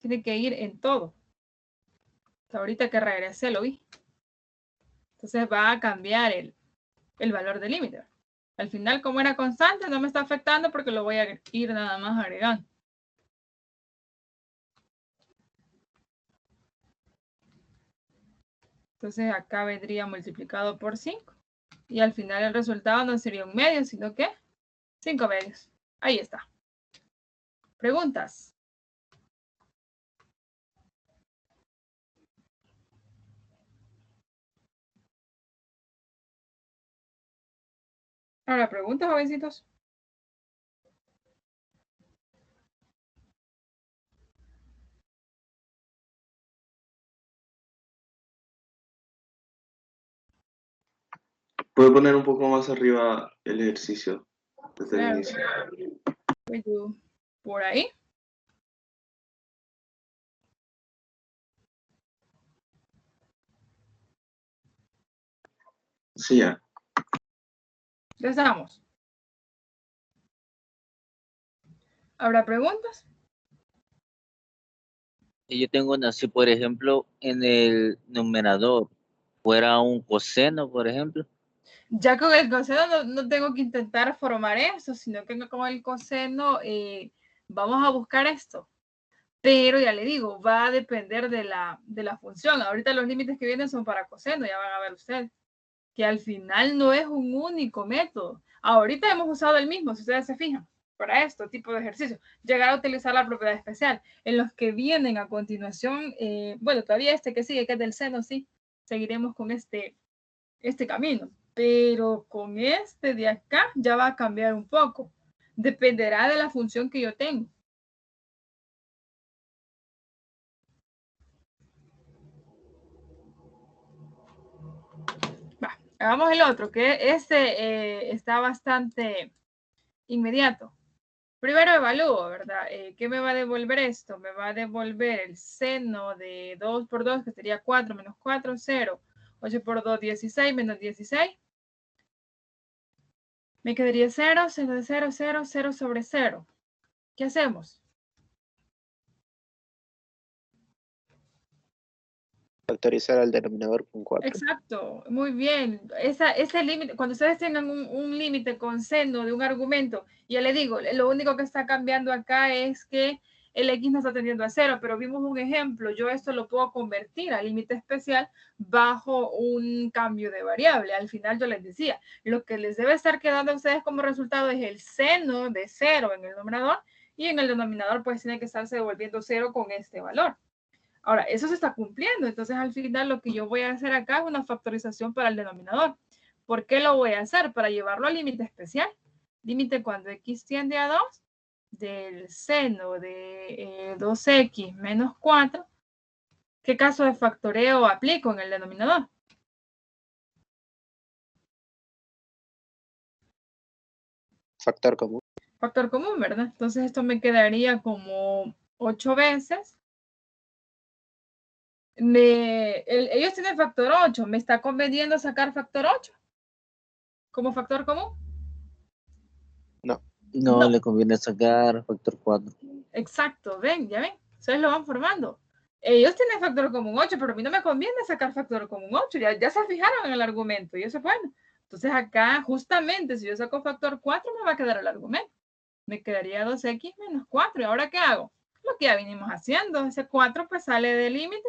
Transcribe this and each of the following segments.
Tiene que ir en todo. Ahorita que regresé lo vi. Entonces va a cambiar el valor del límite. Al final, como era constante, no me está afectando porque lo voy a ir nada más agregando. Entonces acá vendría multiplicado por 5. Y al final el resultado no sería 1/2, sino que 5/2. Ahí está. ¿Preguntas? Ahora, preguntas, jovencitos. ¿Puede poner un poco más arriba el ejercicio desde el inicio? Por ahí. Sí, ya. Ya estamos. ¿Habrá preguntas? Yo tengo una, si por ejemplo en el numerador fuera un coseno, por ejemplo. Ya con el coseno no tengo que intentar formar eso, sino que con el coseno vamos a buscar esto. Pero ya le digo, va a depender de la función. Ahorita los límites que vienen son para coseno, ya van a ver ustedes. Que al final no es un único método. Ahorita hemos usado el mismo, si ustedes se fijan, para este tipo de ejercicio. Llegar a utilizar la propiedad especial. En los que vienen a continuación, bueno, todavía este que sigue, que es del seno, sí, seguiremos con este camino. Pero con este de acá ya va a cambiar un poco. Dependerá de la función que yo tengo. Va, hagamos el otro, que este está bastante inmediato. Primero evalúo, ¿verdad? ¿Qué me va a devolver esto? Me va a devolver el seno de 2 por 2, que sería 4 menos 4, 0. 8 por 2, 16 menos 16. Me quedaría 0, seno de 0, 0, 0 sobre 0. ¿Qué hacemos? Factorizar al denominador con 4. Exacto, muy bien. Ese límite, cuando ustedes tengan un límite con seno de un argumento, ya le digo, lo único que está cambiando acá es que el x no está tendiendo a 0, pero vimos un ejemplo. Yo esto lo puedo convertir a límite especial bajo un cambio de variable. Al final yo les decía, lo que les debe estar quedando a ustedes como resultado es el seno de 0 en el numerador, y en el denominador pues tiene que estarse devolviendo 0 con este valor. Ahora, eso se está cumpliendo. Entonces, al final, lo que yo voy a hacer acá es una factorización para el denominador. ¿Por qué lo voy a hacer? Para llevarlo al límite especial. Límite cuando x tiende a 2 del seno de 2x menos 4. ¿Qué caso de factoreo aplico en el denominador? Factor común. Factor común, ¿verdad? Entonces, esto me quedaría como 8 veces. Ellos tienen factor 8. ¿Me está conveniendo sacar factor 8 como factor común? No, le conviene sacar factor 4. Exacto, ven, ya ven. Ustedes lo van formando. Ellos tienen factor común 8, pero a mí no me conviene sacar factor común 8. Ya se fijaron en el argumento y eso es bueno. Entonces acá, justamente, si yo saco factor 4, me va a quedar el argumento. Me quedaría 2x menos 4. ¿Y ahora qué hago? Lo que ya vinimos haciendo. Ese 4 pues sale del límite.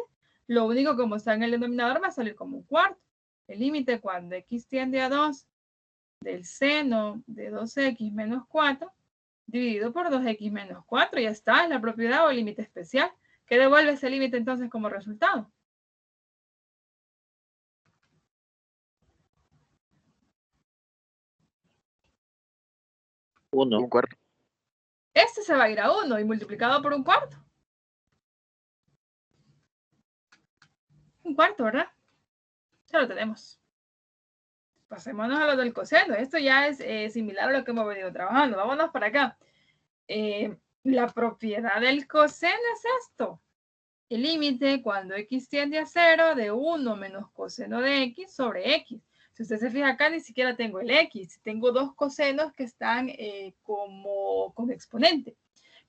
Lo único, como está en el denominador, va a salir como un cuarto. El límite cuando x tiende a 2 del seno de 2x menos 4 dividido por 2x menos 4. Ya está, es la propiedad o límite especial. ¿Qué devuelve ese límite entonces como resultado? Un cuarto. Este se va a ir a 1 y multiplicado por un cuarto. Un cuarto, ¿verdad? Ya lo tenemos. Pasémonos a lo del coseno. Esto ya es similar a lo que hemos venido trabajando. Vámonos para acá. La propiedad del coseno es esto. El límite cuando x tiende a 0 de 1 menos coseno de x sobre x. Si usted se fija acá, ni siquiera tengo el x. Tengo dos cosenos que están como exponente.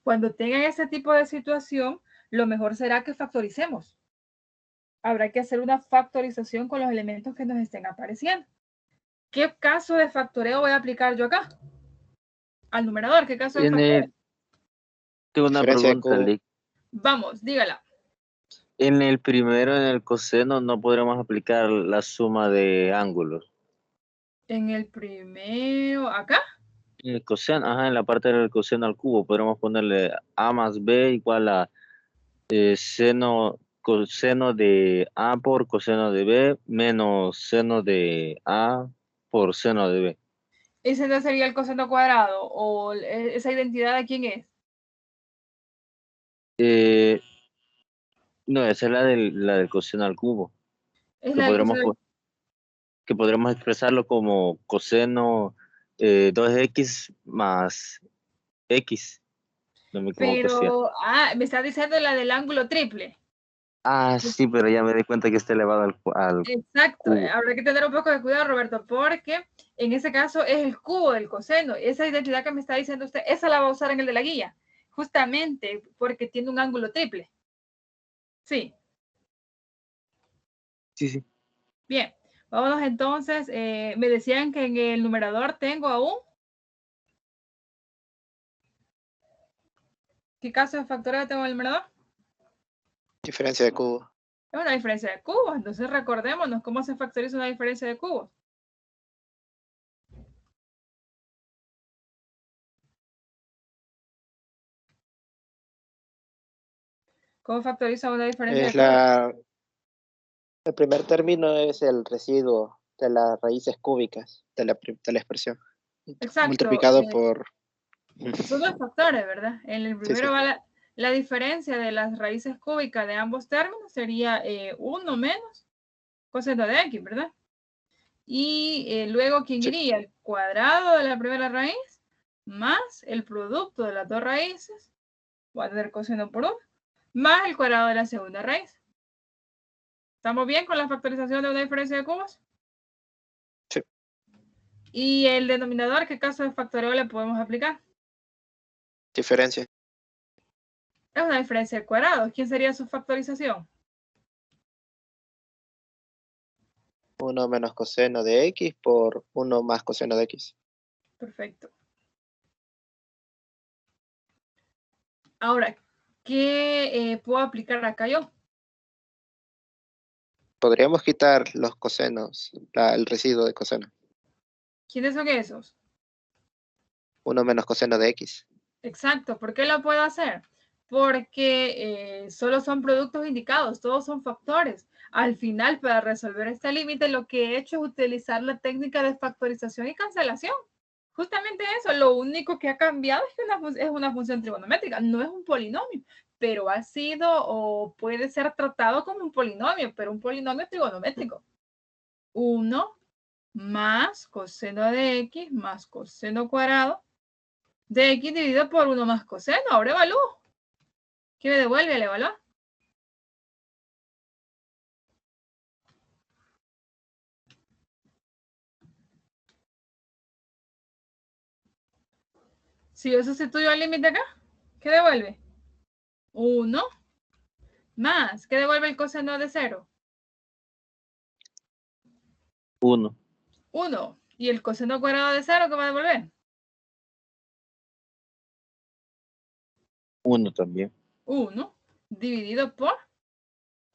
Cuando tengan ese tipo de situación, lo mejor será que factoricemos. Habrá que hacer una factorización con los elementos que nos estén apareciendo. ¿Qué caso de factoreo voy a aplicar yo acá? Al numerador, ¿qué caso de factoreo? Tengo una Diferencia de pregunta, cubo. Lick. Vamos, dígala. En el primero, en el coseno, no podremos aplicar la suma de ángulos. En el primero, acá. En el coseno, en la parte del coseno al cubo, podremos ponerle A más B igual a coseno de A por coseno de B menos seno de A por seno de B. ¿Ese no sería el coseno cuadrado? ¿O esa identidad de quién es? No, esa es la del coseno al cubo. Es Que la del podremos, coseno. que podremos expresarlo como coseno 2x más x. No me equivoco, sí. Pero, me está diciendo la del ángulo triple. Sí, pero ya me di cuenta que está elevado al Exacto. cubo. Habrá que tener un poco de cuidado, Roberto, porque en ese caso es el cubo del coseno. Esa identidad que me está diciendo usted, esa la va a usar en el de la guía. Justamente porque tiene un ángulo triple. Sí. Sí. Bien. Vámonos entonces. Me decían que en el numerador tengo aún. ¿Qué caso de factoreo tengo en el numerador? Diferencia de cubo. Es una diferencia de cubos. Entonces recordémonos cómo se factoriza una diferencia de cubos. ¿Cómo factoriza una diferencia de cubos? El primer término es el residuo de las raíces cúbicas de la expresión. Exacto. Multiplicado por... Son dos factores, ¿verdad? En el primero Sí. va la diferencia de las raíces cúbicas de ambos términos, sería 1 menos coseno de x, ¿verdad? Y luego, ¿quién iría? El cuadrado de la primera raíz más el producto de las dos raíces, voy a tener coseno por 1, más el cuadrado de la segunda raíz. ¿Estamos bien con la factorización de una diferencia de cubos? Sí. ¿Y el denominador, qué caso de factoreo le podemos aplicar? Diferencia. Es una diferencia de cuadrados. ¿Quién sería su factorización? 1 menos coseno de x por 1 más coseno de x. Perfecto. Ahora, ¿qué puedo aplicar acá yo? Podríamos quitar los cosenos, el residuo de coseno. ¿Quiénes son esos? 1 menos coseno de x. Exacto. ¿Por qué lo puedo hacer? Porque solo son productos indicados, todos son factores. Al final, para resolver este límite, lo que he hecho es utilizar la técnica de factorización y cancelación. Justamente eso, lo único que ha cambiado es que es una función trigonométrica, no es un polinomio, pero ha sido o puede ser tratado como un polinomio, pero un polinomio trigonométrico. 1 más coseno de x más coseno cuadrado de x dividido por 1 más coseno. Ahora evalúo. ¿Qué me devuelve al evaluar? Si yo sustituyo al límite acá, ¿qué devuelve? 1 más. ¿Qué devuelve el coseno de 0? 1. 1. ¿Y el coseno cuadrado de 0 qué va a devolver? 1 también. 1 dividido por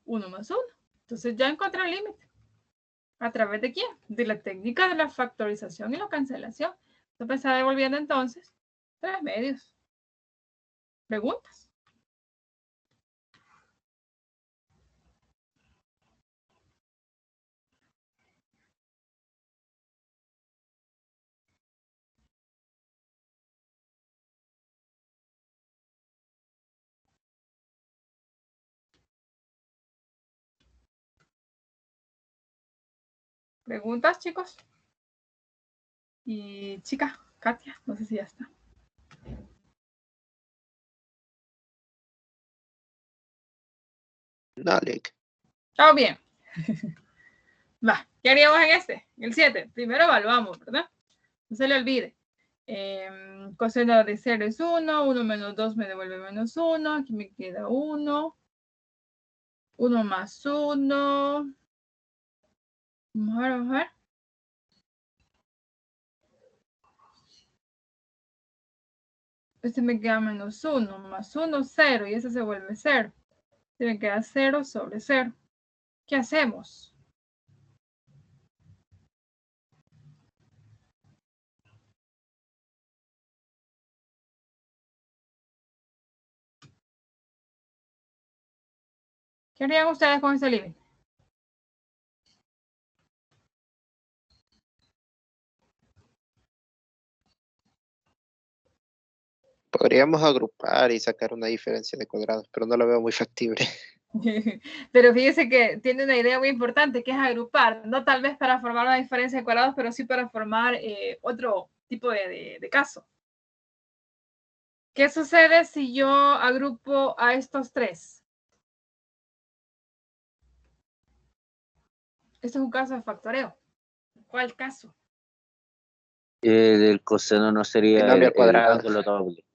1 más 1. Entonces ya encontré el límite. ¿A través de quién? De la técnica de la factorización y la cancelación. Esto me está devolviendo entonces 3 medios. ¿Preguntas? ¿Preguntas, chicos? Y chica, Katia, no sé si ya está. No, Lick. Todo bien. Va, ¿qué haríamos en este? El 7. Primero evaluamos, ¿verdad? No se le olvide. Coseno de 0 es 1, 1 menos 2 me devuelve menos 1, aquí me queda 1, 1 más 1, vamos a ver. Este me queda menos 1, más 1, 0, y ese se vuelve 0. Se me queda 0 sobre 0. ¿Qué hacemos? ¿Qué harían ustedes con este límite? Podríamos agrupar y sacar una diferencia de cuadrados, pero no lo veo muy factible. Pero fíjese que tiene una idea muy importante, que es agrupar, no tal vez para formar una diferencia de cuadrados, pero sí para formar otro tipo de caso. ¿Qué sucede si yo agrupo a estos tres? Este es un caso de factoreo. ¿Cuál caso? El coseno no sería Binomio al el cuadrado. ángulo doble.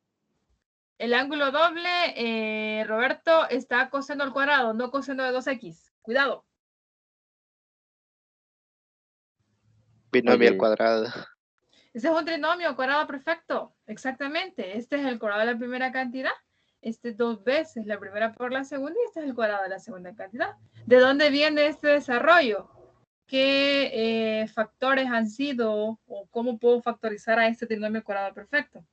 El ángulo doble, Roberto, está coseno al cuadrado, no coseno de 2x. Cuidado. Binomio al Oye, cuadrado. Ese es un trinomio cuadrado perfecto. Exactamente. Este es el cuadrado de la primera cantidad. Este 2 veces la primera por la segunda y este es el cuadrado de la segunda cantidad. ¿De dónde viene este desarrollo? ¿Qué factores han sido o cómo puedo factorizar a este trinomio cuadrado perfecto?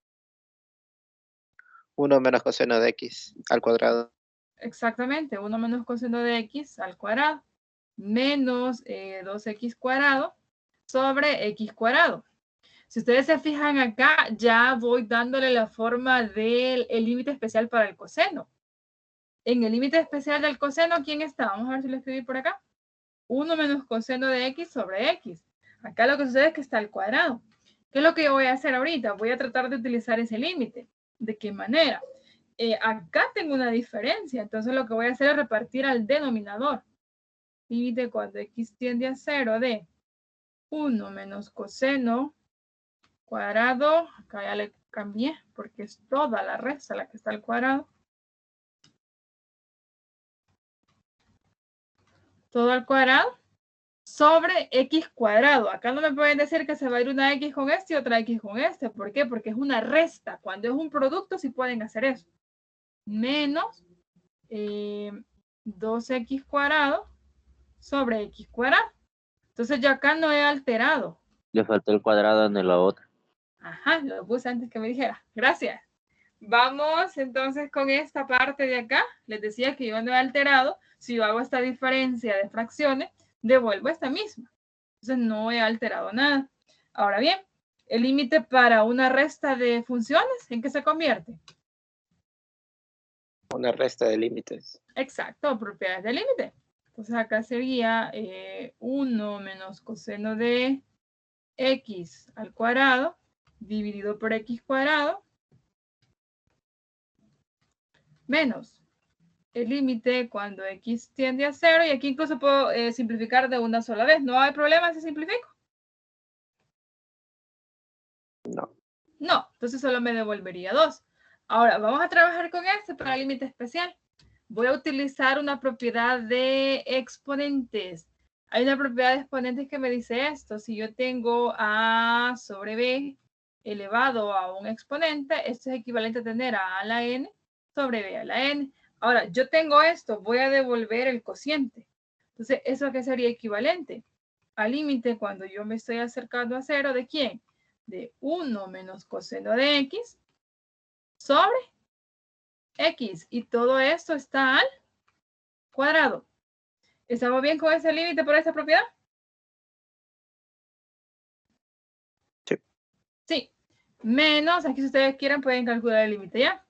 1 menos coseno de x al cuadrado. Exactamente, 1 menos coseno de x al cuadrado menos 2x cuadrado sobre x cuadrado. Si ustedes se fijan acá, ya voy dándole la forma del límite especial para el coseno. En el límite especial del coseno, ¿quién está? Vamos a ver si lo escribí por acá. 1 menos coseno de x sobre x. Acá lo que sucede es que está al cuadrado. ¿Qué es lo que yo voy a hacer ahorita? Voy a tratar de utilizar ese límite. ¿De qué manera? Acá tengo una diferencia, entonces lo que voy a hacer es repartir al denominador. Límite cuando x tiende a 0 de 1 menos coseno cuadrado, acá ya le cambié porque es toda la resta la que está al cuadrado. Todo al cuadrado sobre x cuadrado. Acá no me pueden decir que se va a ir una x con este y otra x con este. ¿Por qué? Porque es una resta. Cuando es un producto sí pueden hacer eso. Menos 2x cuadrado sobre x cuadrado. Entonces yo acá no he alterado. le faltó el cuadrado en la otra. Ajá, lo puse antes que me dijera. Gracias. Vamos entonces con esta parte de acá. Les decía que yo no he alterado. Si yo hago esta diferencia de fracciones, devuelvo esta misma. Entonces no he alterado nada. Ahora bien, el límite para una resta de funciones, ¿en qué se convierte? Una resta de límites. Exacto, propiedades del límite. Entonces acá sería 1 menos coseno de x al cuadrado dividido por x cuadrado menos el límite cuando x tiende a 0, y aquí incluso puedo simplificar de una sola vez. ¿No hay problema si simplifico? No. No, entonces solo me devolvería 2. Ahora, vamos a trabajar con este para límite especial. Voy a utilizar una propiedad de exponentes. Hay una propiedad de exponentes que me dice esto. Si yo tengo a sobre b elevado a un exponente, esto es equivalente a tener a la n sobre b a la n. Ahora, yo tengo esto, voy a devolver el cociente. Entonces, ¿eso qué sería equivalente? Al límite cuando yo me estoy acercando a 0, ¿de quién? De 1 menos coseno de x sobre x. Y todo esto está al cuadrado. ¿Estamos bien con ese límite por esta propiedad? Sí. Sí. Menos, aquí si ustedes quieren pueden calcular el límite ya.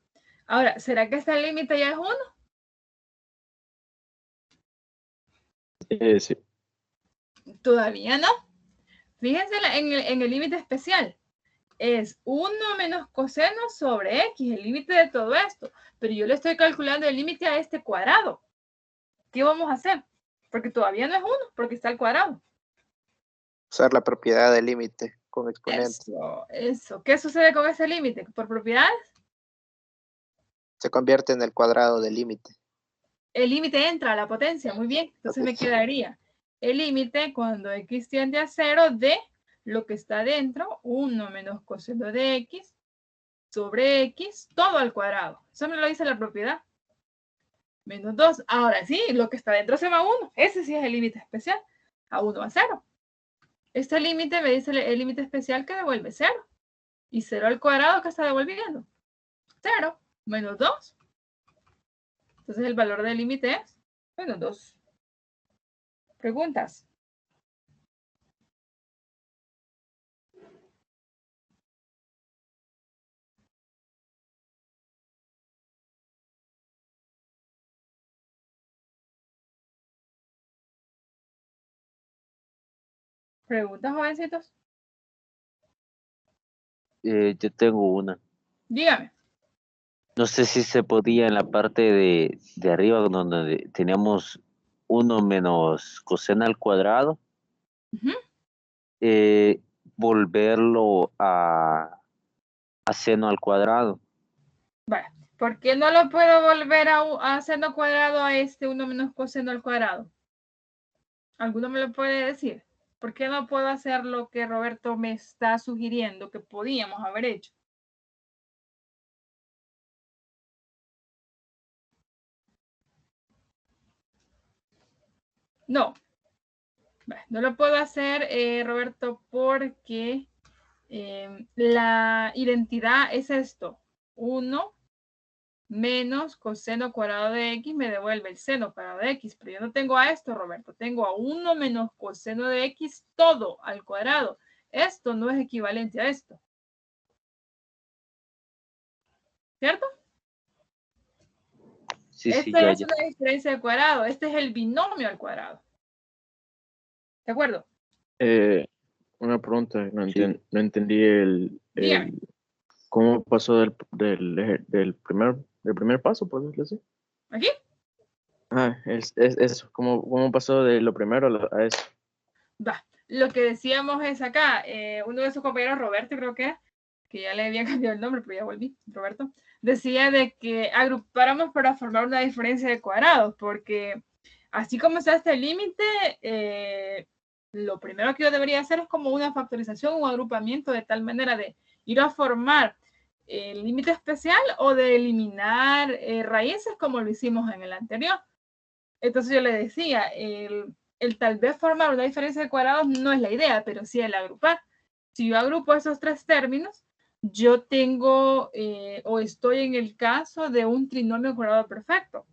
Ahora, ¿será que este límite ya es 1? Sí. Todavía no. Fíjense en el límite especial. Es 1 menos coseno sobre x, el límite de todo esto. Pero yo le estoy calculando el límite a este cuadrado. ¿Qué vamos a hacer? Porque todavía no es 1, porque está al cuadrado. Usar la propiedad del límite con exponentes. Eso. ¿Qué sucede con ese límite? ¿Por propiedades? Se convierte en el cuadrado del límite. El límite entra a la potencia, muy bien. Entonces me quedaría el límite cuando x tiende a 0 de lo que está dentro, 1 menos coseno de x sobre x, todo al cuadrado. Eso me lo dice la propiedad. Menos 2. Ahora sí, lo que está dentro se va a 1. Ese sí es el límite especial. A 1 a 0. Este límite me dice el límite especial que devuelve 0. Y 0 al cuadrado, ¿qué está devolviendo? 0 menos 2. Entonces el valor del límite es menos 2. ¿Preguntas? ¿Preguntas, jovencitos? Yo tengo una. Dígame. No sé si se podía en la parte de arriba donde teníamos 1 menos coseno al cuadrado, Ujú. Volverlo a seno al cuadrado. Vale. ¿Por qué no lo puedo volver a seno cuadrado a este 1 menos coseno al cuadrado? ¿Alguno me lo puede decir? ¿Por qué no puedo hacer lo que Roberto me está sugiriendo que podíamos haber hecho? No. No lo puedo hacer, Roberto, porque la identidad es esto. 1 menos coseno cuadrado de x me devuelve el seno cuadrado de x. Pero yo no tengo a esto, Roberto. Tengo a 1 menos coseno de x todo al cuadrado. Esto no es equivalente a esto. ¿Cierto? Sí, Esta es ya. una diferencia de cuadrado. Este es el binomio al cuadrado. ¿De acuerdo? Una pregunta, no, Sí. no entendí Dígame. cómo pasó del primer paso, por decirlo así. ¿Aquí? Es eso, cómo pasó de lo primero a eso. Va. Lo que decíamos es acá, uno de sus compañeros, Roberto, creo que ya le había cambiado el nombre, pero ya volví, Roberto, decía de que agrupáramos para formar una diferencia de cuadrados, porque así como está este límite, lo primero que yo debería hacer es como una factorización, un agrupamiento de tal manera de ir a formar el límite especial o de eliminar raíces como lo hicimos en el anterior. Entonces yo le decía, el tal vez formar una diferencia de cuadrados no es la idea, pero sí el agrupar. Si yo agrupo esos tres términos, yo tengo o estoy en el caso de un trinomio cuadrado perfecto.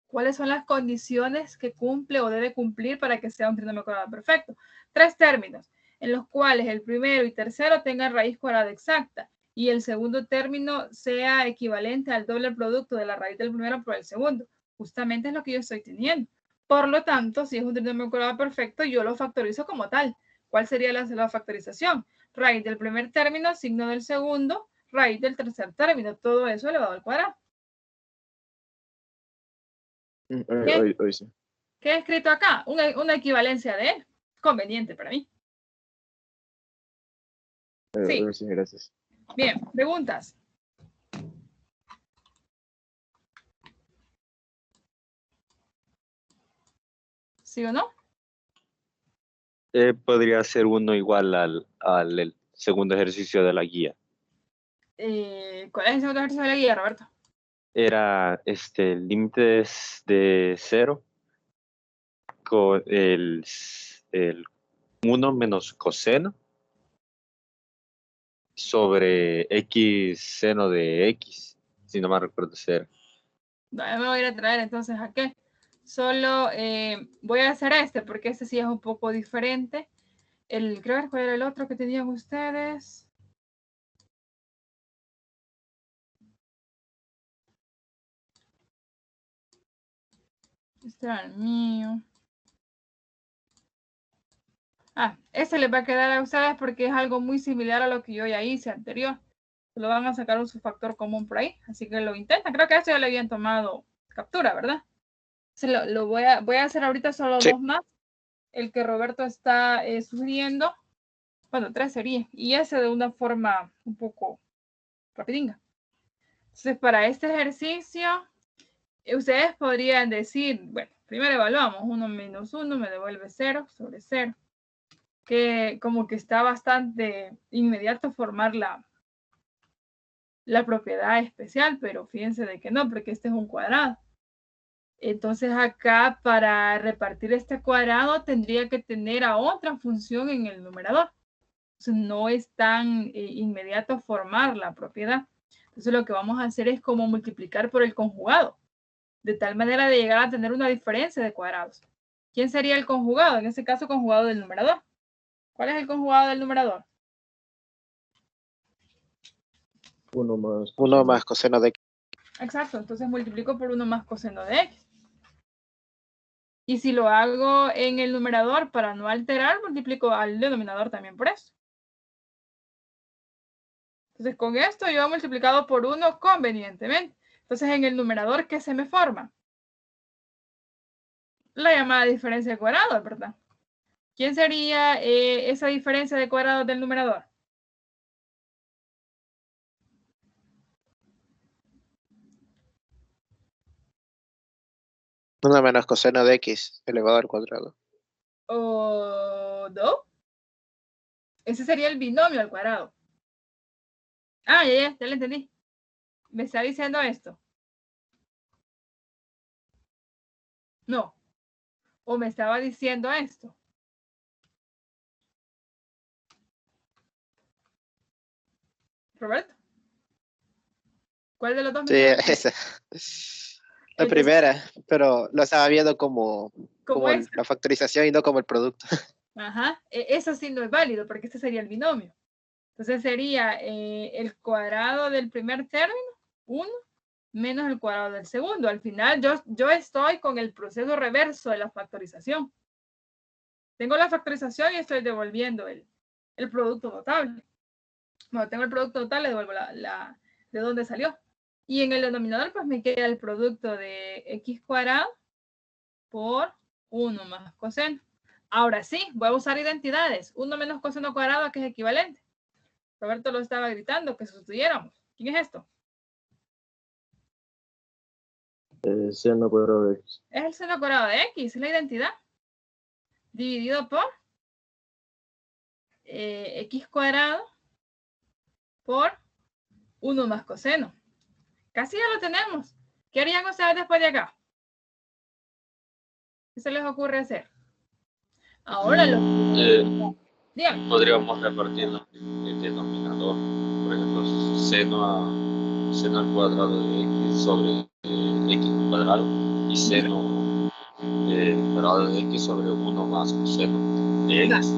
¿Cuáles son las condiciones que cumple o debe cumplir para que sea un trinomio cuadrado perfecto? Tres términos, en los cuales el primero y tercero tengan raíz cuadrada exacta y el segundo término sea equivalente al doble producto de la raíz del primero por el segundo. Justamente es lo que yo estoy teniendo. Por lo tanto, si es un trinomio cuadrado perfecto, yo lo factorizo como tal. ¿Cuál sería la factorización? Raíz del primer término, signo del segundo, raíz del tercer término, todo eso elevado al cuadrado. Hoy sí. ¿Qué he escrito acá? Una equivalencia de él. Conveniente para mí. Sí. Hoy sí, gracias. Bien, preguntas. ¿Sí o no? Podría ser uno igual al el segundo ejercicio de la guía. ¿Cuál es el segundo ejercicio de la guía, Roberto? Era el límite de 0 con el 1 menos coseno sobre x seno de x, si no me recuerdo ser. Me voy a ir a traer entonces a qué. Solo voy a hacer este porque este sí es un poco diferente. Creo que cuál era el otro que tenían ustedes. Este era el mío. Este les va a quedar a ustedes porque es algo muy similar a lo que yo ya hice anterior. Lo van a sacar un subfactor común por ahí, así que lo intentan. Creo que a esto ya le habían tomado captura, ¿verdad? Voy a hacer ahorita solo Sí. dos más. El que Roberto está sugiriendo Bueno, 3 sería. Y ese de una forma un poco rapidinga. Entonces, para este ejercicio, ustedes podrían decir, bueno, primero evaluamos, 1 menos 1 me devuelve 0 sobre 0. Que como que está bastante inmediato formar la propiedad especial, pero fíjense de que no, porque este es un cuadrado. Entonces acá para repartir este cuadrado tendría que tener a otra función en el numerador. Entonces no es tan inmediato formar la propiedad. Entonces lo que vamos a hacer es como multiplicar por el conjugado, de tal manera de llegar a tener una diferencia de cuadrados. ¿Quién sería el conjugado? En este caso, conjugado del numerador. ¿Cuál es el conjugado del numerador? 1 más coseno de x. Exacto, entonces multiplico por 1 más coseno de x. Y si lo hago en el numerador para no alterar, multiplico al denominador también por eso. Entonces con esto yo he multiplicado por 1 convenientemente. Entonces en el numerador, ¿qué se me forma? La llamada diferencia de cuadrados, ¿verdad? ¿Quién sería esa diferencia de cuadrados del numerador? Una menos coseno de x elevado al cuadrado. ¿O no? Ese sería el binomio al cuadrado. Ah, ya lo entendí. Me está diciendo esto. No. O me estaba diciendo esto. Roberto. ¿Cuál de los dos me Sí, está esa. La Entonces, primera, pero lo estaba viendo como es? la factorización y no como el producto. Ajá. Eso sí no es válido porque este sería el binomio. Entonces sería el cuadrado del primer término, 1, menos el cuadrado del segundo. Al final yo estoy con el proceso reverso de la factorización. Tengo la factorización y estoy devolviendo el producto notable. Cuando tengo el producto notable, le devuelvo de dónde salió. Y en el denominador, pues me queda el producto de x cuadrado por 1 más coseno. Ahora sí, voy a usar identidades. 1 menos coseno cuadrado, que es equivalente. Roberto lo estaba gritando que sustituyéramos. ¿Quién es esto? Seno cuadrado de x. Es el seno cuadrado de x, es la identidad. Dividido por x cuadrado por 1 más coseno. Casi ya lo tenemos. ¿Qué harían ustedes después de acá? ¿Qué se les ocurre hacer? Ahora lo díganme. Podríamos repartirlo en el denominador. Por ejemplo, seno al cuadrado de x sobre x cuadrado y seno cuadrado de x sobre 1 más coseno de x.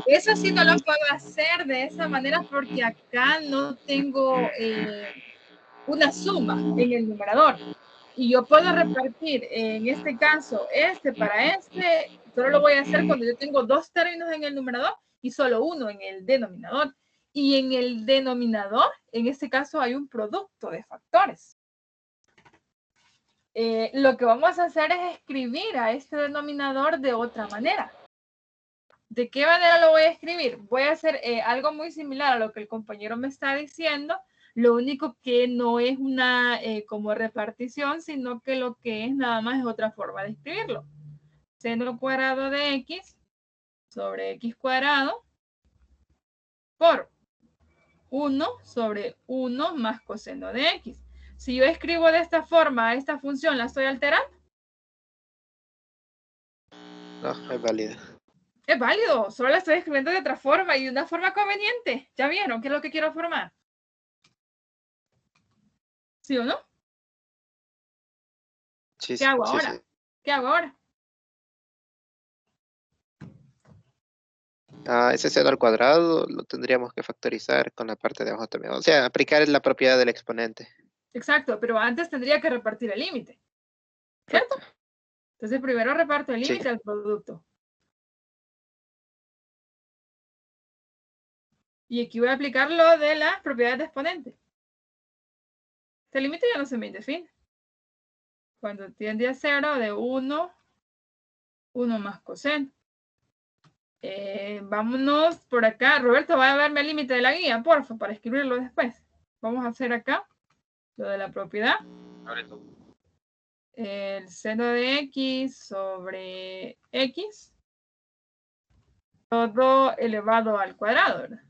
Eso sí no lo puedo hacer de esa manera porque acá no tengo una suma en el numerador. Y yo puedo repartir, en este caso, este para este, solo lo voy a hacer cuando yo tengo 2 términos en el numerador y solo 1 en el denominador. Y en el denominador, en este caso, hay un producto de factores. Lo que vamos a hacer es escribir a este denominador de otra manera. ¿De qué manera lo voy a escribir? Voy a hacer algo muy similar a lo que el compañero me está diciendo. Lo único que no es una como repartición, sino que lo que es nada más es otra forma de escribirlo. Seno cuadrado de x sobre x cuadrado por 1 sobre 1 más coseno de x. Si yo escribo de esta forma esta función, ¿la estoy alterando? No, es válido. Es válido, solo la estoy escribiendo de otra forma y de una forma conveniente. ¿Ya vieron qué es lo que quiero formar? ¿Sí o no? Sí, ¿Qué hago sí, ahora? sí. ¿Qué hago ahora? Ese seno al cuadrado lo tendríamos que factorizar con la parte de abajo también. O sea, aplicar la propiedad del exponente. Exacto, pero antes tendría que repartir el límite. ¿Cierto? Entonces primero reparto el límite al producto. Y aquí voy a aplicar lo de las propiedades de exponente. Este límite ya no se me indefine. Cuando tiende a 0 de 1, 1 más coseno. Vámonos por acá. Roberto, va a verme el límite de la guía, porfa, para escribirlo después. Vamos a hacer acá lo de la propiedad. Ahorita. El seno de x sobre x, todo elevado al cuadrado, ¿verdad?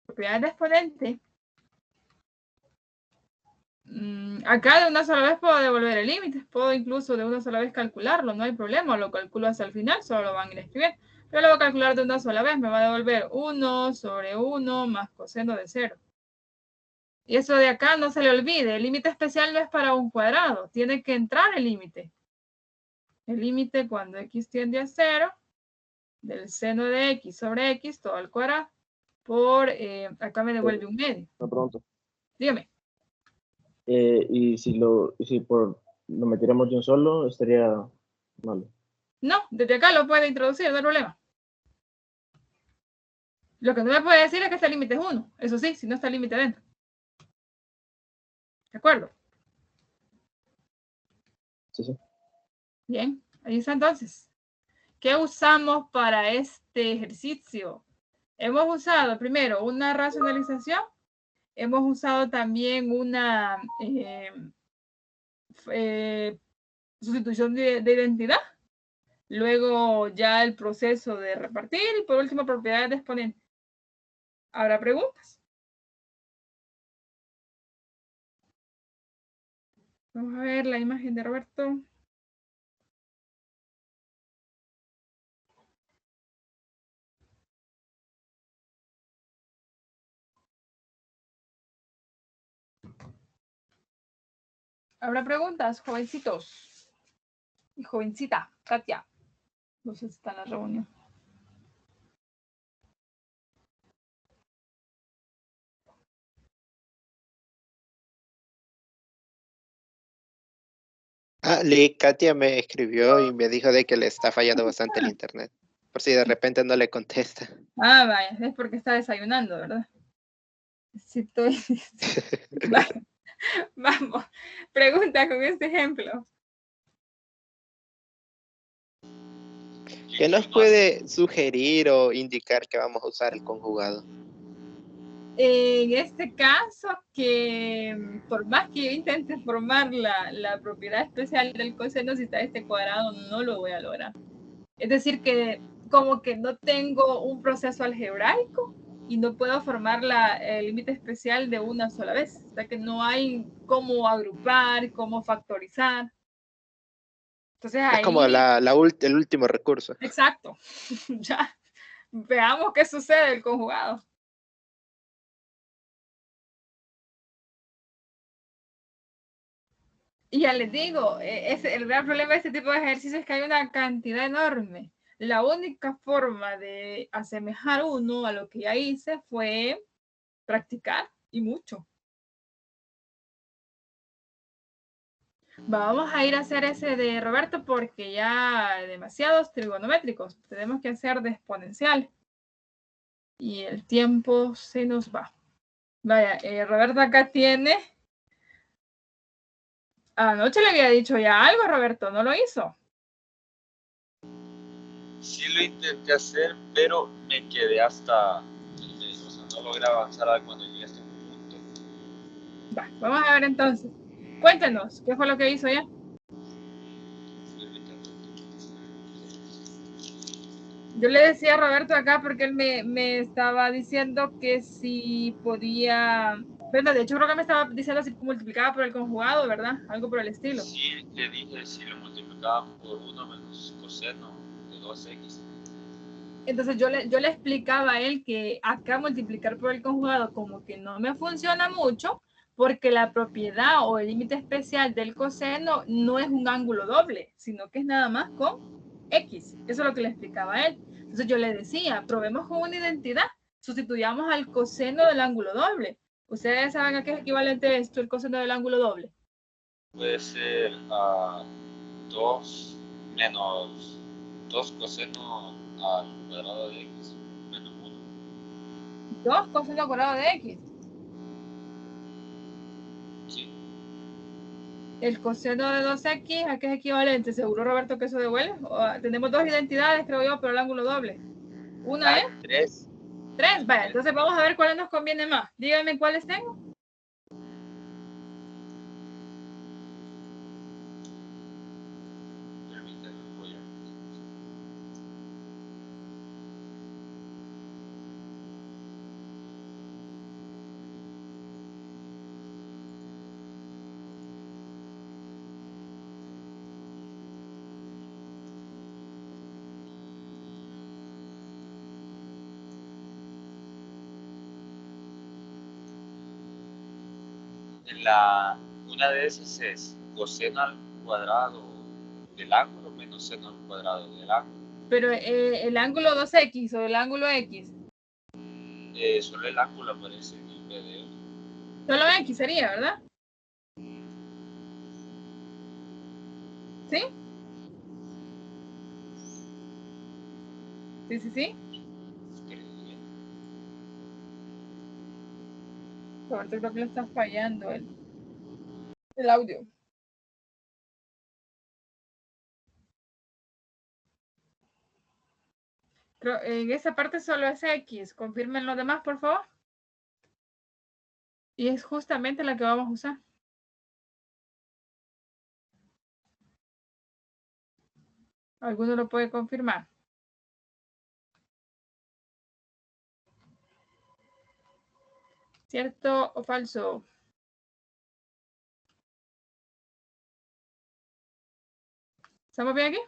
Propiedad de exponente. Acá de una sola vez puedo devolver el límite, puedo incluso de una sola vez calcularlo, no hay problema, lo calculo hasta el final, solo lo van a ir a escribir. Pero lo voy a calcular de una sola vez, me va a devolver 1 sobre 1 más coseno de 0. Y eso de acá no se le olvide, el límite especial no es para un cuadrado, tiene que entrar el límite. El límite cuando x tiende a 0, del seno de x sobre x, todo al cuadrado, por, acá me devuelve un medio. Una pregunta. Dígame. Y si lo metiéramos de un solo, estaría malo. No, desde acá lo puede introducir, no hay problema. Lo que no me puede decir es que este límite es 1. Eso sí, si no está el límite dentro. ¿De acuerdo? Sí, sí. Bien, ahí está entonces. ¿Qué usamos para este ejercicio? Hemos usado primero una racionalización. Hemos usado también una sustitución de identidad. Luego ya el proceso de repartir y por último propiedades de exponente. ¿Habrá preguntas? Vamos a ver la imagen de Roberto. ¿Habrá preguntas, jovencitos? Y jovencita, Katia. No sé si está en la reunión. Katia me escribió y me dijo de que le está fallando bastante el internet. Por si de repente no le contesta. Ah, vaya, es porque está desayunando, ¿verdad? Sí, estoy. Vamos, pregunta con este ejemplo. ¿Qué nos puede sugerir o indicar que vamos a usar el conjugado? En este caso, que por más que yo intente formar la propiedad especial del coseno, si está este cuadrado, no lo voy a lograr. Es decir, que como que no tengo un proceso algebraico y no puedo formar el límite especial de una sola vez. O sea que no hay cómo agrupar, cómo factorizar. Entonces ahí... Es como el último recurso. Exacto. Ya veamos qué sucede el conjugado. Y ya les digo, el gran problema de este tipo de ejercicios es que hay una cantidad enorme. La única forma de asemejar uno a lo que ya hice fue practicar y mucho. Vamos a ir a hacer ese de Roberto porque ya demasiados trigonométricos. Tenemos que hacer de exponencial. Y el tiempo se nos va. Vaya, Roberto acá tiene... Anoche le había dicho ya algo, Roberto, ¿no lo hizo? Sí lo intenté hacer, pero me quedé hasta... O sea, no logré avanzar cuando llegué a este punto. Va, vamos a ver entonces. Cuéntenos, ¿qué fue lo que hizo ya? Yo le decía a Roberto acá porque él me estaba diciendo que si podía... Bueno, de hecho creo que me estaba diciendo si multiplicaba por el conjugado, ¿verdad? Algo por el estilo. Sí, le dije si lo multiplicaba por 1 menos coseno de 2x. Entonces yo le explicaba a él que acá multiplicar por el conjugado como que no me funciona mucho porque la propiedad o el límite especial del coseno no es un ángulo doble, sino que es nada más con x. Eso es lo que le explicaba a él. Entonces yo le decía, probemos con una identidad, sustituyamos al coseno del ángulo doble. ¿Ustedes saben a qué es equivalente esto, el coseno del ángulo doble? Puede ser 2 menos 2 coseno al cuadrado de x menos 1. 2 coseno al cuadrado de x. Sí. El coseno de 2x, ¿a qué es equivalente? ¿Seguro, Roberto, que eso devuelve? Tenemos dos identidades, creo yo, pero el ángulo doble. Una es 3. 3. Vale, entonces vamos a ver cuál nos conviene más. Díganme cuáles tengo. Una de esas es coseno al cuadrado del ángulo menos seno al cuadrado del ángulo. Pero el ángulo 2x o el ángulo x. Solo el ángulo aparece en el PDF. Solo x sería, ¿verdad? ¿Sí? Sí. Roberto, creo que le está fallando el audio. Creo, en esa parte solo es x. Confirmen lo demás, por favor. Y es justamente la que vamos a usar. ¿Alguno lo puede confirmar? ¿Cierto o falso? ¿Estamos bien aquí?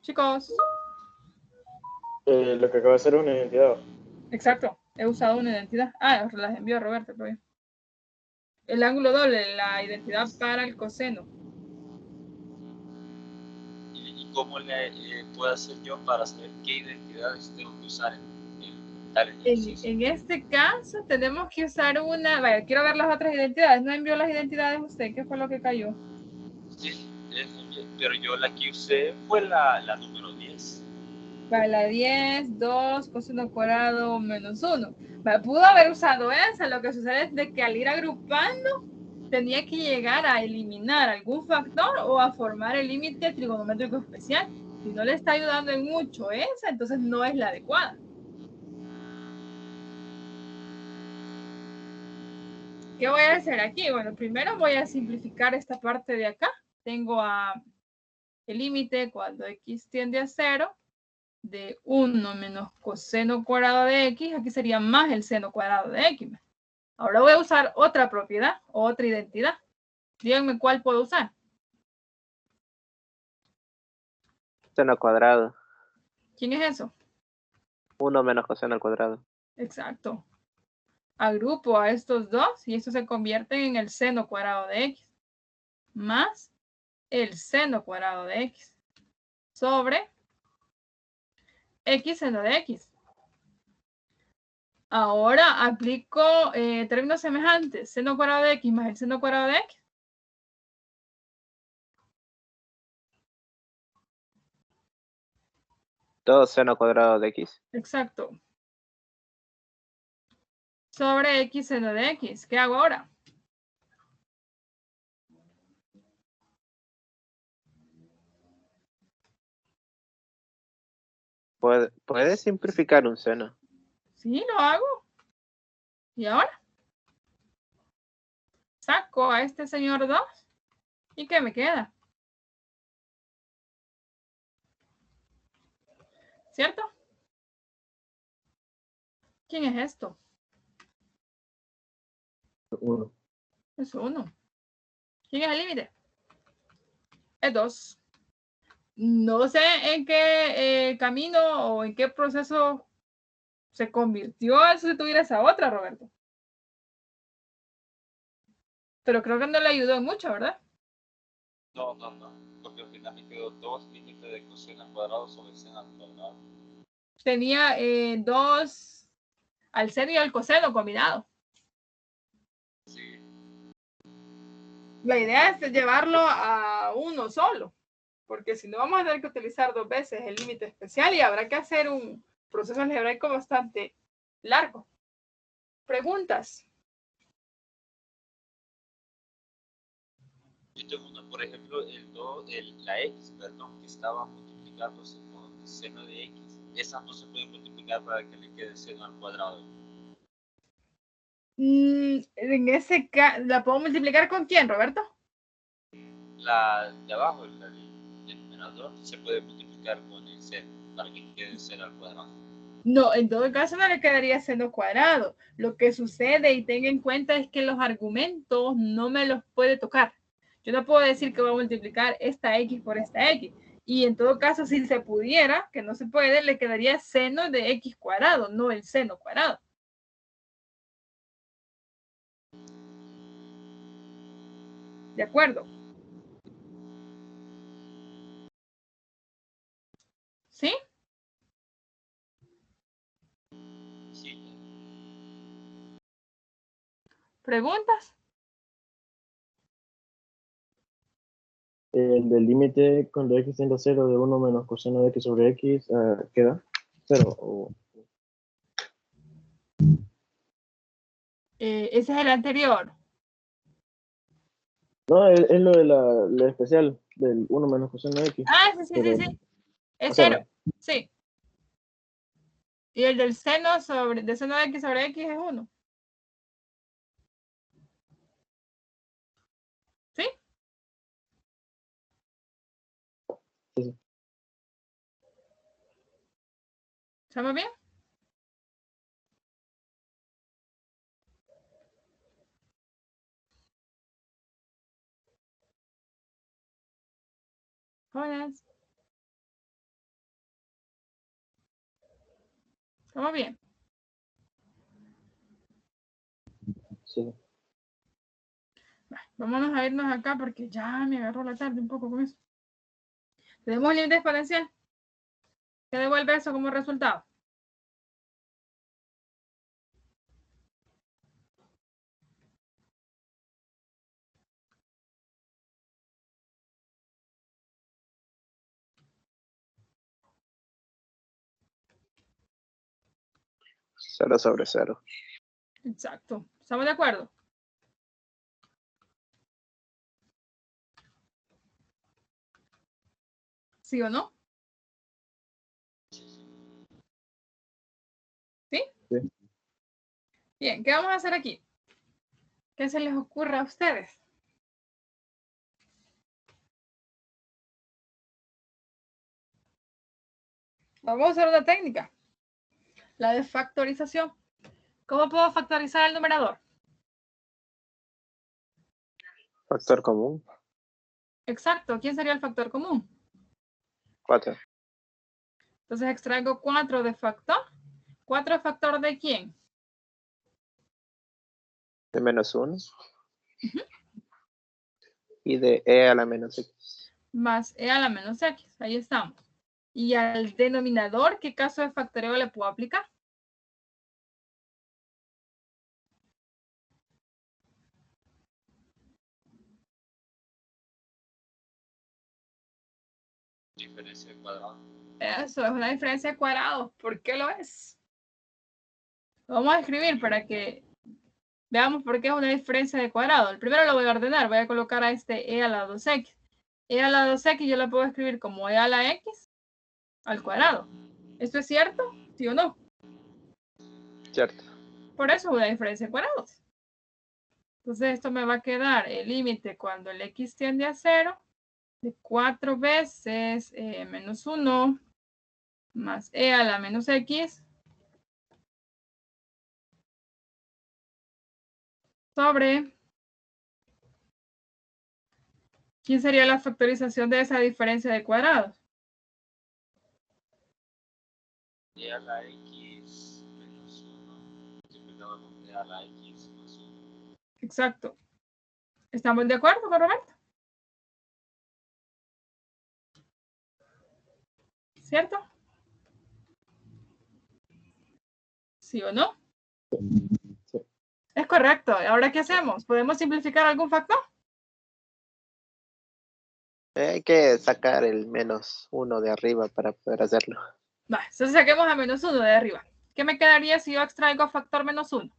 Chicos. Lo que acaba de hacer es una identidad. Exacto. He usado una identidad. Ah, las envió Roberto. Pero bien. El ángulo doble, la identidad para el coseno. ¿Y cómo le puedo hacer yo para saber qué identidades tengo que usar en tal ejercicio? En este caso tenemos que usar una. Vaya, quiero ver las otras identidades. ¿No envió las identidades usted? ¿Qué fue lo que cayó? Sí, pero yo la que usé fue la número 10. Vale, la 10, 2, coseno cuadrado menos 1. Vale, pudo haber usado esa. Lo que sucede es de que al ir agrupando tenía que llegar a eliminar algún factor o a formar el límite trigonométrico especial. Si no le está ayudando en mucho esa, entonces no es la adecuada. ¿Qué voy a hacer aquí? Bueno, primero voy a simplificar esta parte de acá. Tengo el límite cuando x tiende a 0 de 1 menos coseno cuadrado de x. Aquí sería más el seno cuadrado de x. Ahora voy a usar otra propiedad, otra identidad. Díganme cuál puedo usar. Seno al cuadrado. ¿Quién es eso? 1 menos coseno al cuadrado. Exacto. Agrupo a estos dos y estos se convierten en el seno cuadrado de x más el seno cuadrado de x sobre x seno de x. Ahora aplico términos semejantes. Seno cuadrado de x más el seno cuadrado de x. Todo seno cuadrado de x. Exacto. Sobre x seno de x. ¿Qué hago ahora? ¿Puedes simplificar un seno? Sí, lo hago. ¿Y ahora? Saco a este señor 2. ¿Y qué me queda? ¿Cierto? ¿Quién es esto? 1. Es 1. ¿Quién es el límite? Es 2. No sé en qué camino o en qué proceso se convirtió al sustituir esa otra, Roberto. Pero creo que no le ayudó mucho, ¿verdad? No, porque al final me quedó 2 límites de coseno al cuadrado sobre seno al cuadrado. Tenía 2 al seno y al coseno combinado. Sí. La idea es llevarlo a uno solo, porque si no vamos a tener que utilizar 2 veces el límite especial y habrá que hacer un proceso algebraico bastante largo. ¿Preguntas? Yo tengo una, por ejemplo, la x, perdón, que estaba multiplicándose con seno de x. Esa no se puede multiplicar para que le quede seno al cuadrado. En ese caso, ¿la puedo multiplicar con quién, Roberto? La de abajo, la del numerador, se puede multiplicar con el seno para que quede seno al cuadrado. No, en todo caso no le quedaría seno cuadrado. Lo que sucede, y tenga en cuenta, es que los argumentos no me los puede tocar. Yo no puedo decir que voy a multiplicar esta x por esta x. Y en todo caso, si se pudiera, que no se puede, le quedaría seno de x cuadrado, no el seno cuadrado. ¿De acuerdo? ¿Sí? Sí. ¿Preguntas? El del límite cuando x tiende a 0 de 1 menos coseno de x sobre x queda 0. Ese es el anterior. No, es lo de la especial del 1 menos coseno de x. Ah, sí, pero, sí. Es cero. 0. Sí. Y el del seno de seno de x sobre x es 1. ¿Sí? Sí. ¿Estamos bien? Jóvenes. ¿Estamos bien? Sí. Vámonos a irnos acá porque ya me agarró la tarde un poco con eso. Tenemos límite exponencial. ¿Qué devuelve eso como resultado? Cero sobre cero. Exacto. ¿Estamos de acuerdo? ¿Sí o no? ¿Sí? Sí. Bien, ¿qué vamos a hacer aquí? ¿Qué se les ocurre a ustedes? Vamos a usar una técnica. La de factorización. ¿Cómo puedo factorizar el numerador? Factor común. Exacto. ¿Quién sería el factor común? 4. Entonces extraigo 4 de factor. ¿4 factor de quién? De menos 1. Y de e a la menos x. Más e a la menos x. Ahí estamos. ¿Y al denominador qué caso de factoreo le puedo aplicar? Diferencia de cuadrado. Eso es una diferencia de cuadrados. ¿Por qué lo es? Lo vamos a escribir para que veamos por qué es una diferencia de cuadrado. El primero lo voy a ordenar. Voy a colocar a este e a la 2x. E a la 2x yo lo puedo escribir como e a la x al cuadrado. ¿Esto es cierto? ¿Sí o no? Cierto. Por eso es una diferencia de cuadrados. Entonces esto me va a quedar el límite cuando el x tiende a 0 de 4 veces menos 1 más e a la menos x sobre... ¿Quién sería la factorización de esa diferencia de cuadrados? E a la x menos 1 multiplicado con e a la x más 1. Exacto. ¿Estamos de acuerdo con Roberto? ¿Cierto? ¿Sí o no? Sí. Es correcto. ¿Ahora qué hacemos? ¿Podemos simplificar algún factor? Hay que sacar el menos 1 de arriba para poder hacerlo. Va, entonces saquemos a menos 1 de arriba. ¿Qué me quedaría si yo extraigo factor menos 1?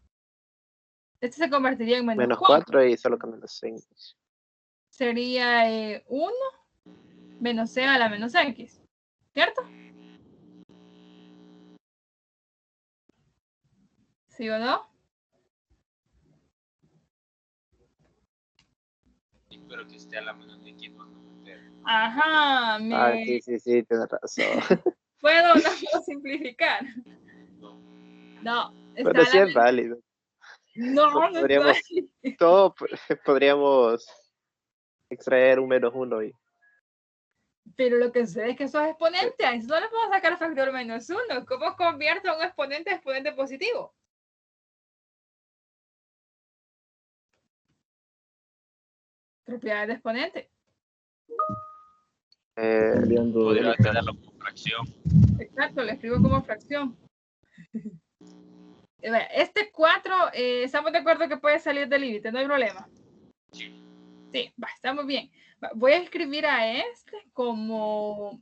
Este se convertiría en menos Menos 4. 4 y solo con menos 5. sería 1 menos c a la menos x, ¿cierto? ¿Sí o no? Sí, pero que esté a la menos de x no meter. Ajá, Sí, tienes razón. ¿Puedo o no puedo simplificar? No, está Pero a sí la es válido. No, no Podríamos, estoy. podríamos extraer un -1 y Pero lo que sucede es que esos exponentes, a eso no le puedo sacar factor -1. ¿Cómo convierto a un exponente a exponente positivo? Propiedades de exponente. Cambiando Podría límites. quedarlo como fracción. Exacto, lo escribo como fracción. Este 4, estamos de acuerdo que puede salir del límite, no hay problema. Sí, estamos bien. Voy a escribir a este como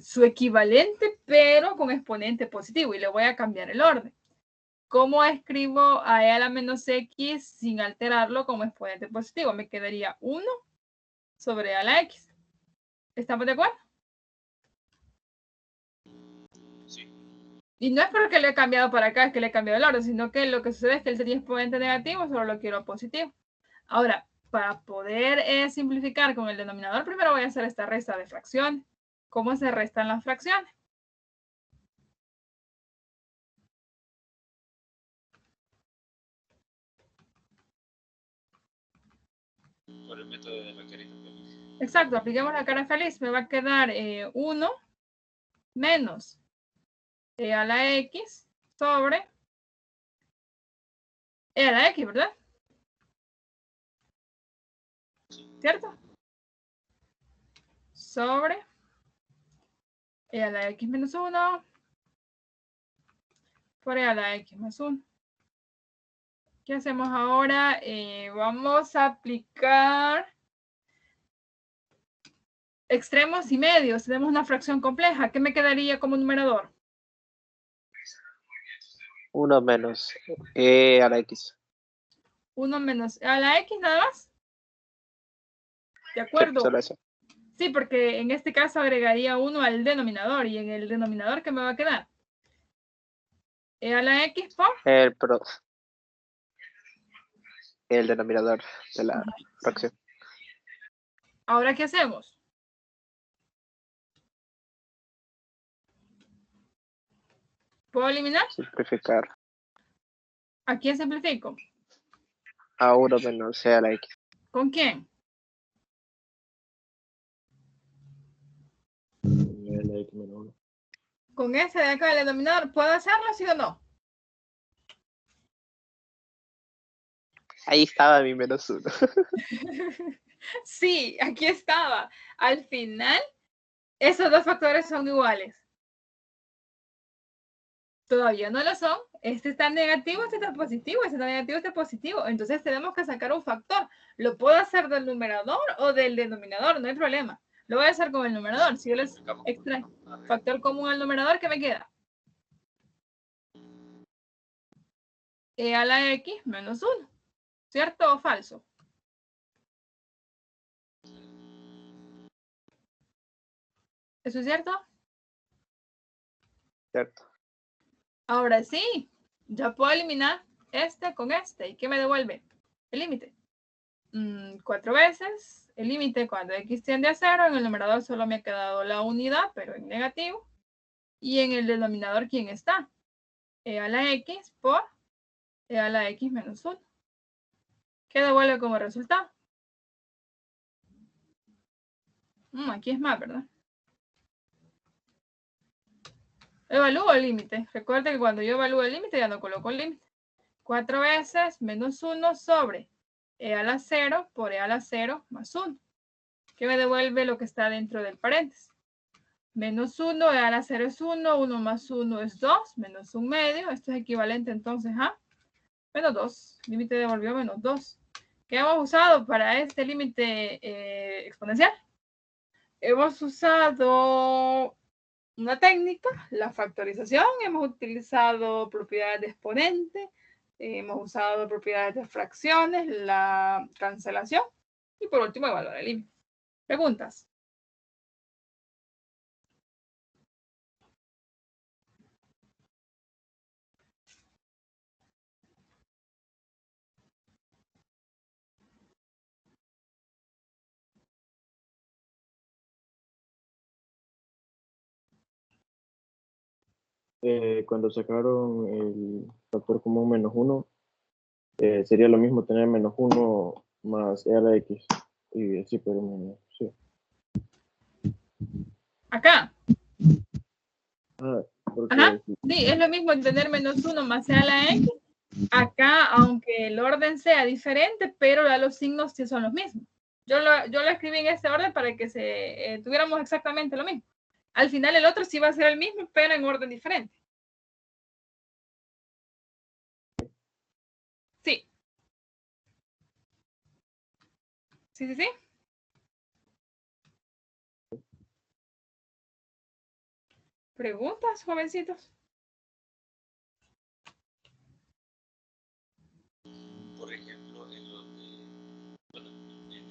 su equivalente, pero con exponente positivo, y le voy a cambiar el orden. ¿Cómo escribo a e a la menos x sin alterarlo como exponente positivo? Me quedaría 1 sobre e a la x. ¿Estamos de acuerdo? Sí. Y no es porque le he cambiado para acá, es que le he cambiado el orden, sino que lo que sucede es que él tenía exponente negativo, solo lo quiero positivo. Ahora, para poder simplificar con el denominador, primero voy a hacer esta resta de fracciones. ¿Cómo se restan las fracciones? Por el método de la carita feliz. Exacto, apliquemos la cara feliz. Me va a quedar 1 menos e a la x sobre e a la x, ¿verdad? ¿Cierto? Sobre e a la x menos 1 por e a la x más 1. ¿Qué hacemos ahora? Vamos a aplicar extremos y medios. Tenemos una fracción compleja. ¿Qué me quedaría como numerador? 1 menos e a la x. 1 menos e a la x nada más. ¿De Sí, acuerdo? solo eso. Sí, porque en este caso agregaría 1 al denominador. ¿Y en el denominador qué me va a quedar? E a la x por El denominador de la fracción. ¿Ahora qué hacemos? ¿Puedo eliminar? Simplificar. ¿A quién simplifico? A 1 menos e a la x. ¿Con quién? La X menos 1. Con ese de acá del denominador. ¿Puedo hacerlo, sí o no? Ahí estaba mi -1. Sí, aquí estaba. Al final, esos dos factores son iguales. Todavía no lo son. Este está negativo, este está positivo, este está negativo, este está positivo. Entonces tenemos que sacar un factor. Lo puedo hacer del numerador o del denominador, no hay problema. Lo voy a hacer con el numerador. Si yo les extraigo factor común al numerador, ¿qué me queda? E a la x menos 1. ¿Cierto o falso? ¿Eso es cierto? Cierto. Ahora sí, ya puedo eliminar este con este. ¿Y qué me devuelve? El límite. 4 veces. El límite cuando x tiende a 0. En el numerador solo me ha quedado la unidad, pero en negativo. Y en el denominador, ¿quién está? E a la x por e a la x menos 1. ¿Qué devuelve como resultado? Aquí es más, ¿verdad? Evalúo el límite. Recuerden que cuando yo evalúo el límite ya no coloco el límite. 4 veces menos 1 sobre e a la 0 por e a la 0 más 1. ¿Qué me devuelve lo que está dentro del paréntesis? Menos 1, e a la 0 es 1, 1 más 1 es 2, menos 1 medio. Esto es equivalente entonces a menos 2. Límite devolvió menos 2. ¿Qué hemos usado para este límite exponencial? Hemos usado una técnica, la factorización. Hemos utilizado propiedades de exponente. Hemos usado propiedades de fracciones, la cancelación. Y por último, evaluar el límite. ¿Preguntas? Cuando sacaron el factor común -1, sería lo mismo tener -1 más e a la x. Y así podemos, sí. Acá. Porque Ajá. Sí, es lo mismo tener -1 más e a la x. Acá, aunque el orden sea diferente, pero ya los signos sí son los mismos. Yo lo escribí en este orden para que tuviéramos exactamente lo mismo. Al final el otro sí va a ser el mismo, pero en orden diferente. Sí. Sí, sí, sí. ¿Preguntas, jovencitos? Por ejemplo, en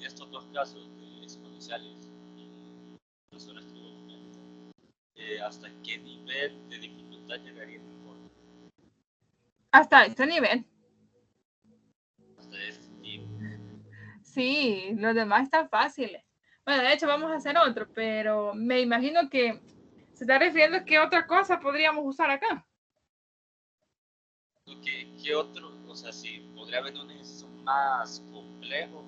estos dos casos de exponenciales y funciones trigonométricas, ¿hasta qué nivel de dificultad llegaría el informe? Hasta este nivel. Hasta este nivel. Sí, los demás están fáciles. Bueno, de hecho vamos a hacer otro, pero me imagino que se está refiriendo a qué otra cosa podríamos usar acá. ¿Qué otro? O sea, si podría haber un ejercicio más complejo.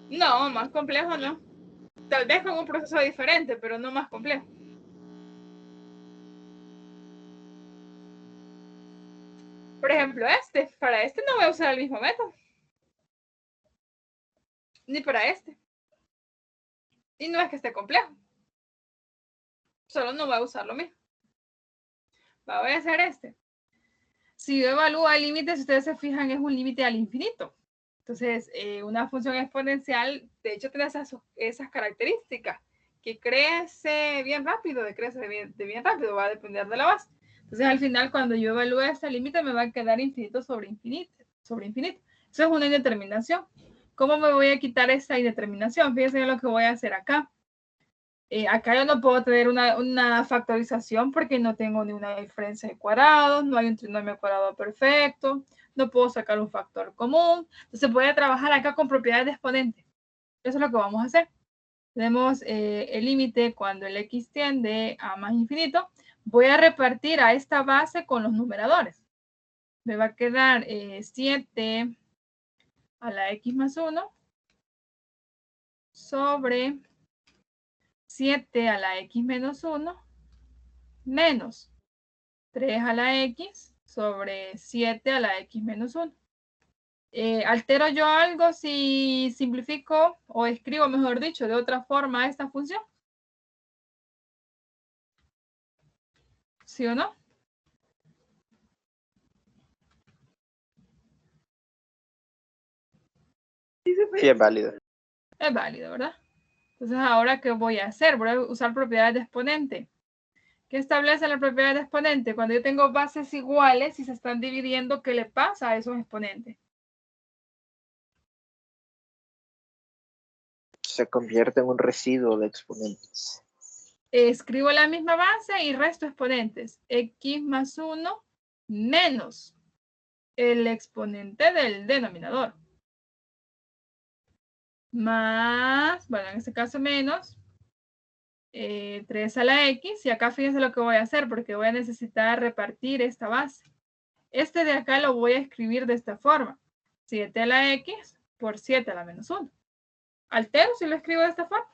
No, más complejo no. Tal vez con un proceso diferente, pero no más complejo. Por ejemplo, para este no voy a usar el mismo método. Ni para este. Y no es que esté complejo. Solo no voy a usar lo mismo. Voy a hacer este. Si yo evalúo el límite, si ustedes se fijan, es un límite al infinito. Entonces, una función exponencial, de hecho, tiene esas características, que crece bien rápido, decrece de bien rápido, va a depender de la base. Entonces, al final, cuando yo evalúe este límite, me va a quedar infinito sobre infinito, sobre infinito. Eso es una indeterminación. ¿Cómo me voy a quitar esa indeterminación? Fíjense lo que voy a hacer acá. Acá yo no puedo tener una factorización porque no tengo ni una diferencia de cuadrados, no hay un trinomio cuadrado perfecto, no puedo sacar un factor común. Entonces voy a trabajar acá con propiedades de exponente. Eso es lo que vamos a hacer. Tenemos el límite cuando el x tiende a más infinito. Voy a repartir a esta base con los numeradores. Me va a quedar 7 a la x más 1 sobre 7 a la x menos 1 menos 3 a la x sobre 7 a la x menos 1. ¿Altero yo algo si simplifico o escribo, mejor dicho, de otra forma esta función? ¿Sí o no? Sí, es válido. Es válido, ¿verdad? Entonces, ¿ahora qué voy a hacer? Voy a usar propiedades de exponente. ¿Qué establece la propiedad de exponente? Cuando yo tengo bases iguales y se están dividiendo, ¿qué le pasa a esos exponentes? Se convierte en un residuo de exponentes. Escribo la misma base y resto exponentes. X más 1 menos el exponente del denominador. Más, bueno, en este caso menos 3 a la x. Y acá fíjense lo que voy a hacer porque voy a necesitar repartir esta base. Este de acá lo voy a escribir de esta forma. 7 a la x por 7 a la menos 1. ¿Altero si lo escribo de esta forma?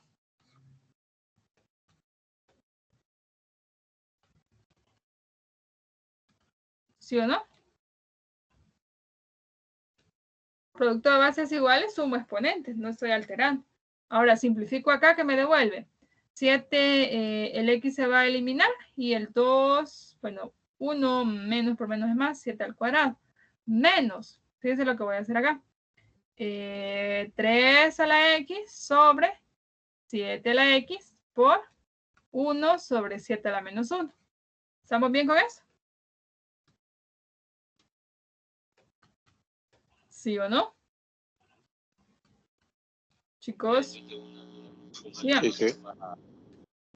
¿Sí o no? Producto de bases iguales, sumo exponentes, no estoy alterando. Ahora simplifico acá, que me devuelve. 7, el x se va a eliminar y el 2, bueno, 1 menos por menos es más, 7 al cuadrado. Menos, fíjense lo que voy a hacer acá. 3 a la x sobre 7 a la x por 1 sobre 7 a la menos 1. ¿Estamos bien con eso? ¿Sí o no? Chicos, Yo tengo una duda. ¿Cómo Sí. hacemos Sí.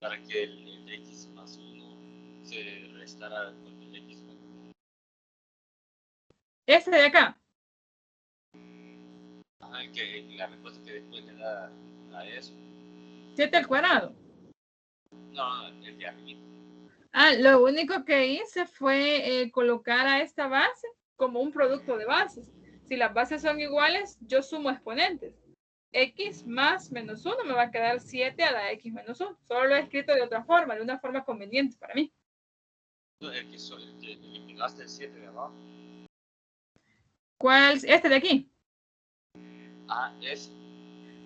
para que el x más 1 se restara con el x más 1? este de acá. Ajá, la respuesta que después le da a eso. 7 al cuadrado. No, el de arriba. Ah, lo único que hice fue colocar a esta base como un producto de bases. Si las bases son iguales, yo sumo exponentes. X más menos 1 me va a quedar 7 a la X menos 1. Solo lo he escrito de otra forma, de una forma conveniente para mí. No, el que eliminaste el 7 de abajo. ¿Cuál? Este de aquí. Ah, es.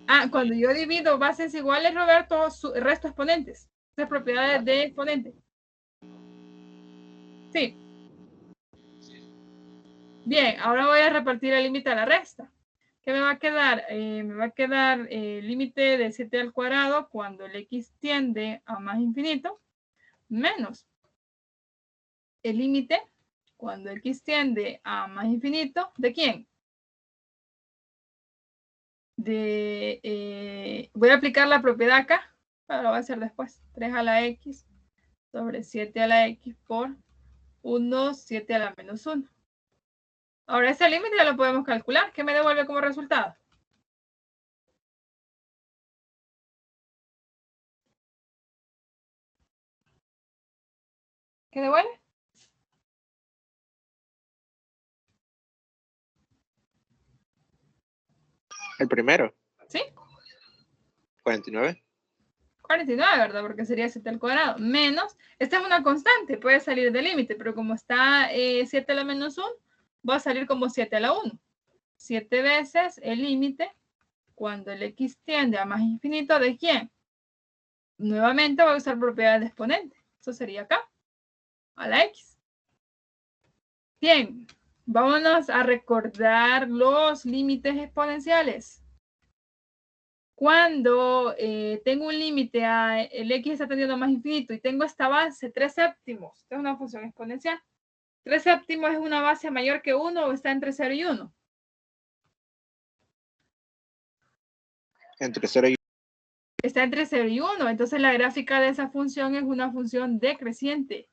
Ah, cuando yo divido bases iguales, Roberto, resto exponentes. Estas propiedades de exponente. Sí. Sí. Bien, ahora voy a repartir el límite a la resta. ¿Qué me va a quedar? Me va a quedar el límite de 7 al cuadrado cuando el x tiende a más infinito, menos el límite cuando x tiende a más infinito, ¿de quién? Voy a aplicar la propiedad acá, pero lo voy a hacer después. 3 a la x sobre 7 a la x por 1, 7 a la menos 1. Ahora ese límite ya lo podemos calcular. ¿Qué me devuelve como resultado? ¿Qué devuelve? El primero, ¿Sí? 49. 49, ¿verdad? Porque sería 7 al cuadrado. Menos, esta es una constante, puede salir del límite, pero como está 7 a la menos 1, va a salir como 7 a la 1. 7 veces el límite cuando el x tiende a más infinito, ¿de quién? Nuevamente voy a usar propiedad de exponente. Eso sería acá, a la x. Bien, vámonos a recordar los límites exponenciales. Cuando tengo un límite a el x está tendiendo a más infinito y tengo esta base 3 séptimos, esta es una función exponencial. 3 séptimos es una base mayor que 1 o está entre 0 y 1. Entre 0 y Está entre 0 y 1, entonces la gráfica de esa función es una función decreciente.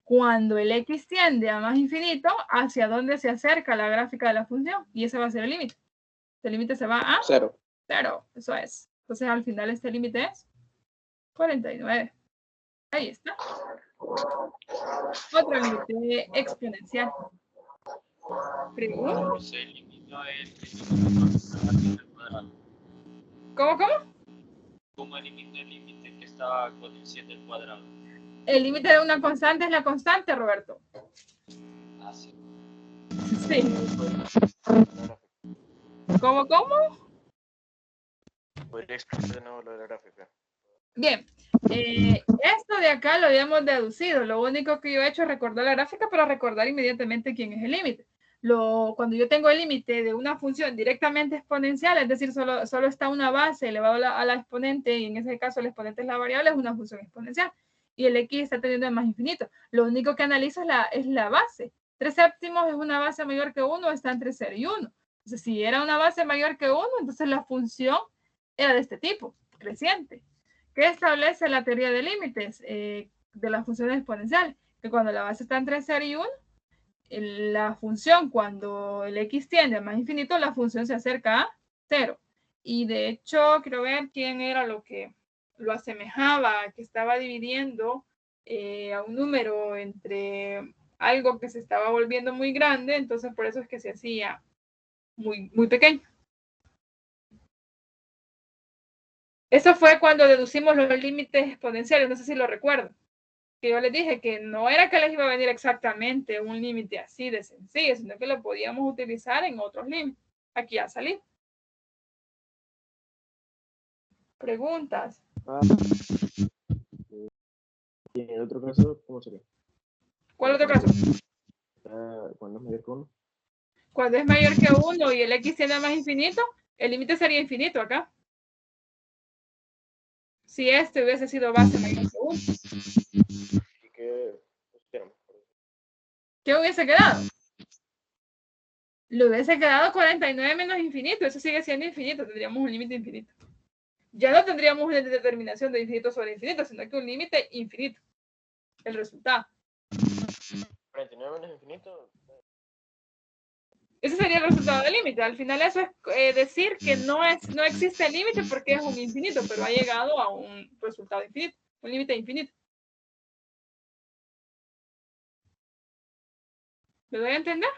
Cuando el x tiende a más infinito, ¿hacia dónde se acerca la gráfica de la función? Y ese va a ser el límite. El límite se va a 0. 0, eso es. Entonces al final este límite es 49. Ahí está. Otro límite exponencial. Pregunta. ¿Cómo se eliminó el límite al cuadrado? ¿Cómo? ¿Cómo eliminó el límite que estaba con el 7 al cuadrado? El límite de una constante es la constante, Roberto. Ah, sí. Sí. ¿Cómo? ¿Podría explicar de nuevo lo de la gráfica? Bien. Esto de acá lo habíamos deducido. Lo único que yo he hecho es recordar la gráfica para recordar inmediatamente quién es el límite. Cuando yo tengo el límite de una función directamente exponencial, es decir, solo está una base elevado a la exponente, y en ese caso el exponente es la variable, es una función exponencial. Y el x está teniendo a más infinito. Lo único que analizo es la base. 3 séptimos es una base mayor que 1, está entre 0 y 1. Entonces, si era una base mayor que 1, entonces la función era de este tipo, creciente. ¿Qué establece la teoría de límites de las funciones exponenciales? Que cuando la base está entre 0 y 1, la función, cuando el x tiende a más infinito, la función se acerca a 0. Y de hecho, quiero ver quién era lo que lo asemejaba, que estaba dividiendo a un número entre algo que se estaba volviendo muy grande, entonces por eso es que se hacía muy, muy pequeño. Eso fue cuando deducimos los límites exponenciales, no sé si lo recuerdo. Que yo les dije que no era que les iba a venir exactamente un límite así de sencillo, sino que lo podíamos utilizar en otros límites. Aquí ya salí. Preguntas. Y en el otro caso, ¿cómo sería? ¿Cuál otro caso? Cuando es mayor que 1. Cuando es mayor que 1 y el x tiende a más infinito, el límite sería infinito acá. Si este hubiese sido base mayor que 1. ¿Y qué? ¿Qué hubiese quedado? Le hubiese quedado 49 menos infinito. Eso sigue siendo infinito. Tendríamos un límite infinito. Ya no tendríamos una determinación de infinito sobre infinito, sino que un límite infinito. El resultado. 49 menos infinito. Ese sería el resultado del límite. Al final eso es decir que no existe el límite porque es un infinito, pero ha llegado a un resultado infinito, un límite infinito. ¿Me doy a entender?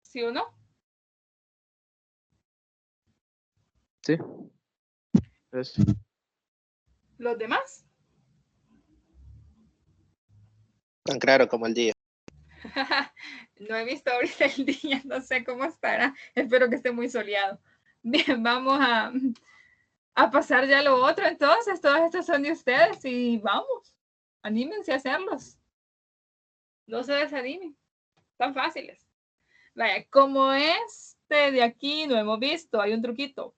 ¿Sí o no? Sí. Es. ¿Los demás? Tan claro como el día. No he visto ahorita el día, no sé cómo estará. Espero que esté muy soleado. Bien, vamos a pasar ya lo otro. Entonces, todos estos son de ustedes y vamos. Anímense a hacerlos. No se desanimen. Tan fáciles. Vaya, como este de aquí no hemos visto, hay un truquito.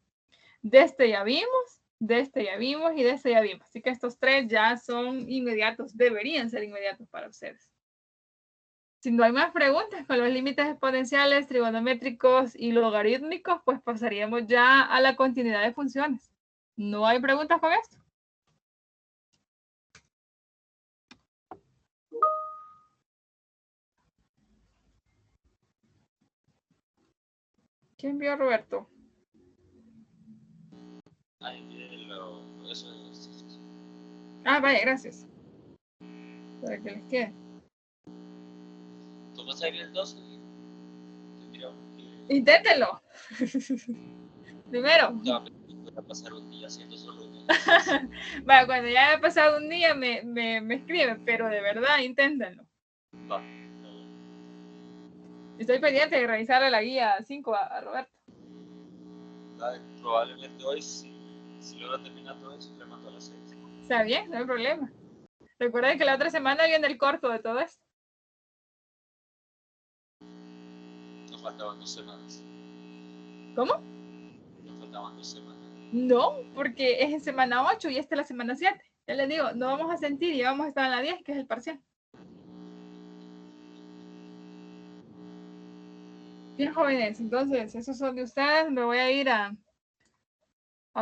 De este ya vimos, de este ya vimos y de este ya vimos. Así que estos tres ya son inmediatos, deberían ser inmediatos para ustedes. Si no hay más preguntas con los límites exponenciales, trigonométricos y logarítmicos, pues pasaríamos ya a la continuidad de funciones. ¿No hay preguntas con esto? ¿Quién vio a Roberto? Ah, vaya, gracias. Para que les quede. ¿Cómo sería el 12? Inténtenlo. Primero. No, voy a pasar un día haciendo solo un día. Bueno, cuando ya haya pasado un día me escriben, pero de verdad, inténtenlo. Va. Estoy pendiente de revisarle la guía 5 a Roberto. Probablemente hoy, si logro terminar todo eso, le mando a las 6. Está bien, no hay problema. Recuerden que la otra semana viene el corto de todo esto. Nos faltaban 2 semanas. ¿Cómo? Nos faltaban 2 semanas. No, porque es en semana 8 y esta es la semana 7. Ya les digo, no vamos a sentir y vamos a estar en la 10, que es el parcial. Bien, jóvenes, entonces, esos son de ustedes. Me voy a ir a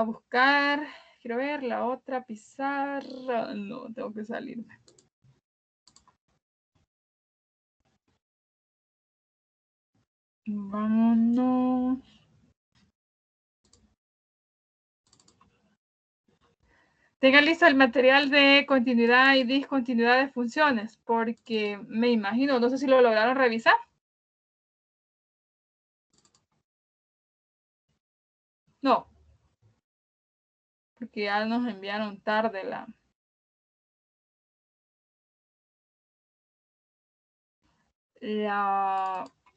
buscar, quiero ver, la otra pizarra. No, tengo que salirme. Vámonos. Tengan listo el material de continuidad y discontinuidad de funciones, porque me imagino, no sé si lo lograron revisar. No, porque ya nos enviaron tarde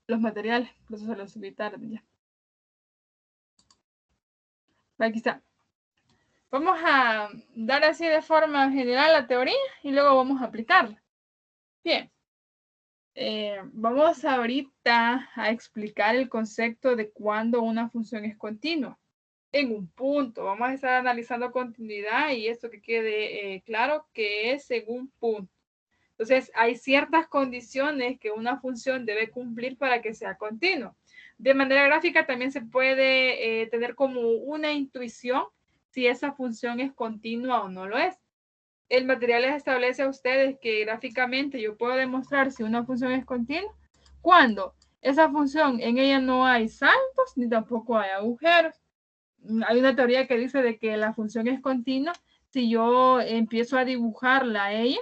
los materiales, por eso se los subí tarde ya. Aquí está. Vamos a dar así de forma general la teoría y luego vamos a aplicarla. Bien. Vamos ahorita a explicar el concepto de cuándo una función es continua. En un punto, vamos a estar analizando continuidad y esto que quede claro que es en un punto. Entonces, hay ciertas condiciones que una función debe cumplir para que sea continua. De manera gráfica también se puede tener como una intuición si esa función es continua o no lo es. El material les establece a ustedes que gráficamente yo puedo demostrar si una función es continua cuando esa función en ella no hay saltos ni tampoco hay agujeros. Hay una teoría que dice de que la función es continua si yo empiezo a dibujarla a ella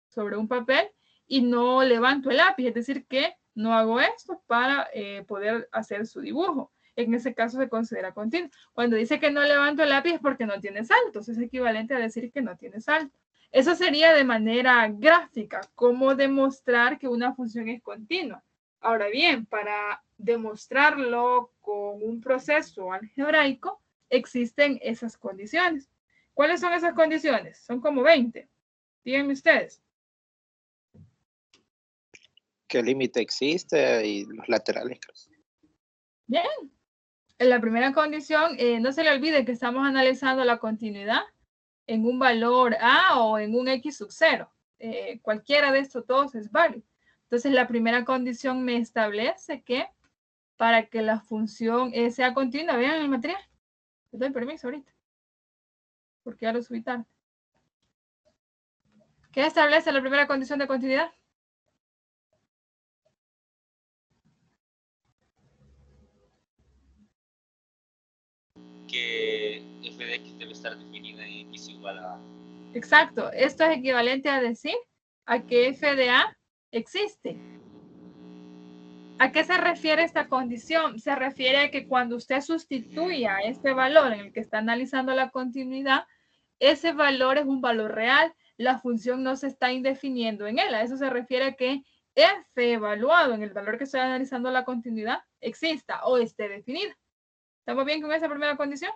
sobre un papel y no levanto el lápiz, es decir, que no hago esto para poder hacer su dibujo. En ese caso se considera continua. Cuando dice que no levanto el lápiz es porque no tiene saltos, es equivalente a decir que no tiene saltos. Eso sería de manera gráfica, cómo demostrar que una función es continua. Ahora bien, para demostrarlo con un proceso algebraico, existen esas condiciones. ¿Cuáles son esas condiciones? Son como 20. Díganme ustedes. Que el límite existe y los laterales. Bien. En la primera condición, no se le olvide que estamos analizando la continuidad en un valor A o en un X sub 0. Cualquiera de estos dos es válido. Entonces, la primera condición me establece que para que la función sea continua, vean el material. Les doy permiso ahorita, porque ya lo subí tarde. ¿Qué establece la primera condición de continuidad? Que f de x debe estar definida en x igual a... Exacto. Esto es equivalente a decir a que f de a existe. ¿A qué se refiere esta condición? Se refiere a que cuando usted sustituya este valor en el que está analizando la continuidad, ese valor es un valor real. La función no se está indefiniendo en él. A eso se refiere a que f evaluado en el valor que estoy analizando la continuidad exista o esté definida. ¿Estamos bien con esa primera condición?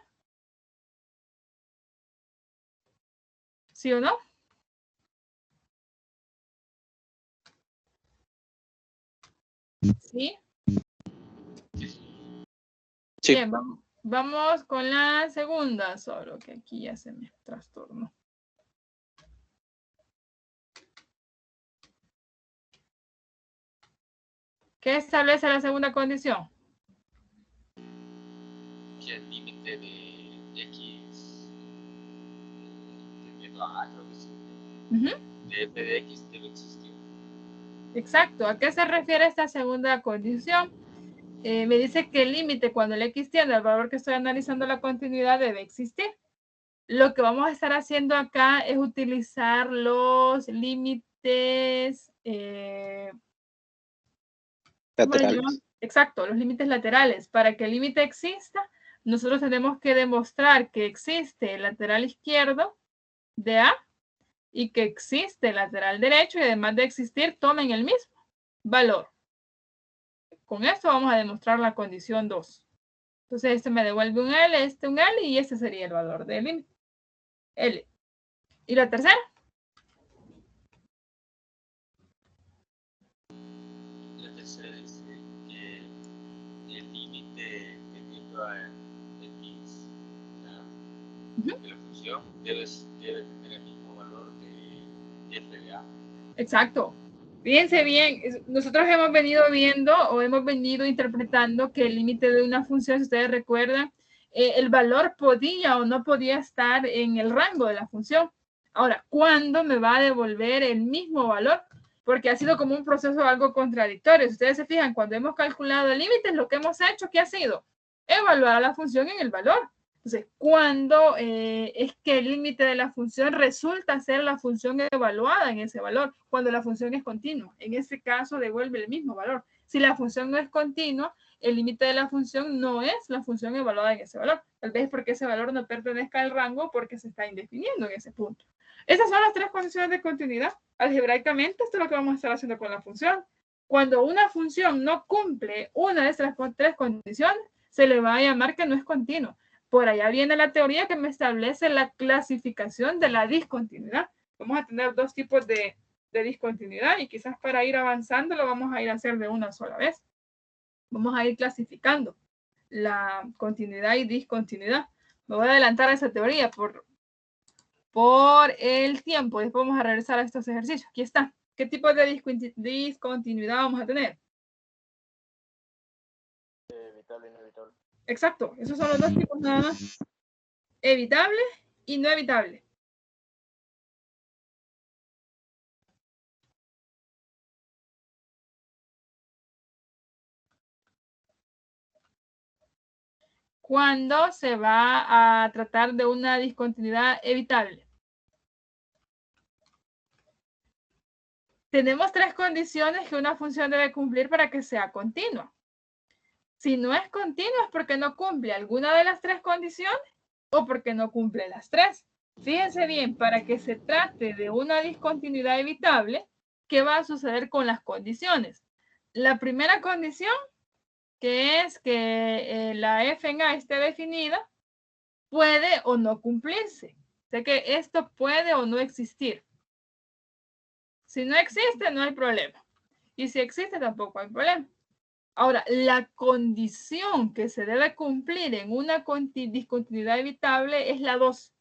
¿Sí o no? ¿Sí? Sí. Bien, vamos con la segunda, solo que aquí ya se me trastornó. ¿Qué establece la segunda condición? Que el límite de x tendiendo a A, creo que sí, de f de x debe existir. Exacto. ¿A qué se refiere esta segunda condición? Me dice que el límite cuando el x tiende al valor que estoy analizando la continuidad debe existir. Lo que vamos a estar haciendo acá es utilizar los límites Laterales. exacto, los límites laterales. Para que el límite exista, nosotros tenemos que demostrar que existe el lateral izquierdo de A y que existe el lateral derecho, y además de existir, tomen el mismo valor. Con esto vamos a demostrar la condición 2. Entonces, este me devuelve un L, este un L, y este sería el valor del límite. L. ¿Y la tercera? La tercera dice que el límite tendiendo a x de la función debe tener el mismo valor de f de a. Exacto. Fíjense bien, nosotros hemos venido viendo o hemos venido interpretando que el límite de una función, si ustedes recuerdan, el valor podía o no podía estar en el rango de la función. Ahora, ¿cuándo me va a devolver el mismo valor? Porque ha sido como un proceso algo contradictorio. Si ustedes se fijan, cuando hemos calculado el límite, lo que hemos hecho, ¿qué ha sido? Evaluar a la función en el valor. Entonces, ¿cuándo es que el límite de la función resulta ser la función evaluada en ese valor? Cuando la función es continua. En este caso, devuelve el mismo valor. Si la función no es continua, el límite de la función no es la función evaluada en ese valor. Tal vez porque ese valor no pertenezca al rango porque se está indefiniendo en ese punto. Esas son las tres condiciones de continuidad. Algebraicamente, esto es lo que vamos a estar haciendo con la función. Cuando una función no cumple una de estas tres condiciones, se le va a llamar que no es continua. Por allá viene la teoría que me establece la clasificación de la discontinuidad. Vamos a tener dos tipos de discontinuidad y quizás para ir avanzando lo vamos a ir a hacer de una sola vez. Vamos a ir clasificando la continuidad y discontinuidad. Me voy a adelantar a esa teoría por el tiempo. Después vamos a regresar a estos ejercicios. Aquí está. ¿Qué tipo de discontinuidad vamos a tener? Evitable y no evitable. Exacto. Esos son los dos tipos nada más. Evitable y no evitable. Cuando se va a tratar de una discontinuidad evitable. Tenemos tres condiciones que una función debe cumplir para que sea continua. Si no es continua es porque no cumple alguna de las tres condiciones o porque no cumple las tres. Fíjense bien, para que se trate de una discontinuidad evitable, ¿qué va a suceder con las condiciones? La primera condición, que es que la f en A esté definida, puede o no cumplirse. O sea que esto puede o no existir. Si no existe, no hay problema. Y si existe, tampoco hay problema. Ahora, la condición que se debe cumplir en una discontinuidad evitable es la 2.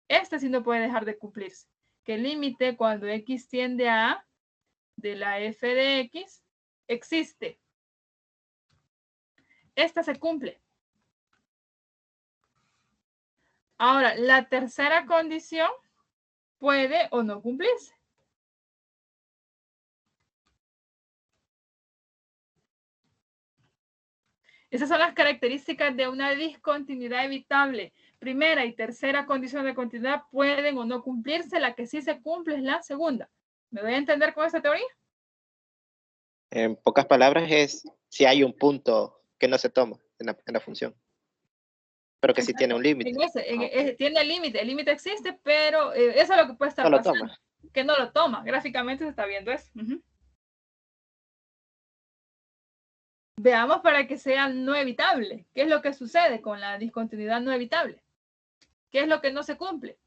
Este sí no puede dejar de cumplirse. Que el límite cuando x tiende a A de la f de x existe. Esta se cumple. Ahora, la tercera condición puede o no cumplirse. Esas son las características de una discontinuidad evitable. Primera y tercera condición de continuidad pueden o no cumplirse. La que sí se cumple es la segunda. ¿Me voy a entender con esta teoría? En pocas palabras es si hay un punto que no se toma en la función, pero que sí tiene un límite. Tiene el límite existe, pero eso es lo que puede estar No lo pasando. toma. Que no lo toma. Gráficamente se está viendo eso. Veamos para que sea no evitable. ¿Qué es lo que sucede con la discontinuidad no evitable? ¿Qué es lo que no se cumple?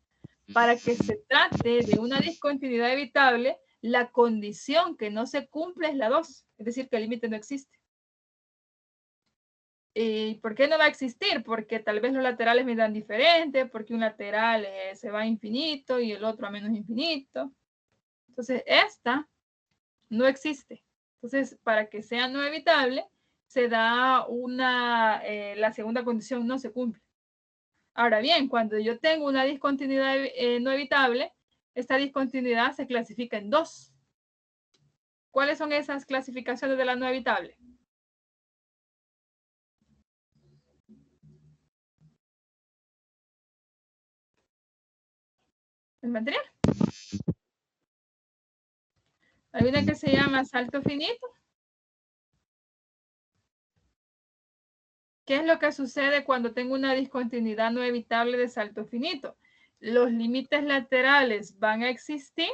Para que se trate de una discontinuidad evitable, la condición que no se cumple es la 2, es decir, que el límite no existe. ¿Y por qué no va a existir? Porque tal vez los laterales me dan diferente, porque un lateral se va a infinito y el otro a menos infinito. Entonces, esta no existe. Entonces, para que sea no evitable, se da la segunda condición no se cumple. Ahora bien, cuando yo tengo una discontinuidad no evitable, esta discontinuidad se clasifica en 2. ¿Cuáles son esas clasificaciones de la no evitable? ¿El material? Hay una que se llama salto finito. ¿Qué es lo que sucede cuando tengo una discontinuidad no evitable de salto finito? Los límites laterales van a existir,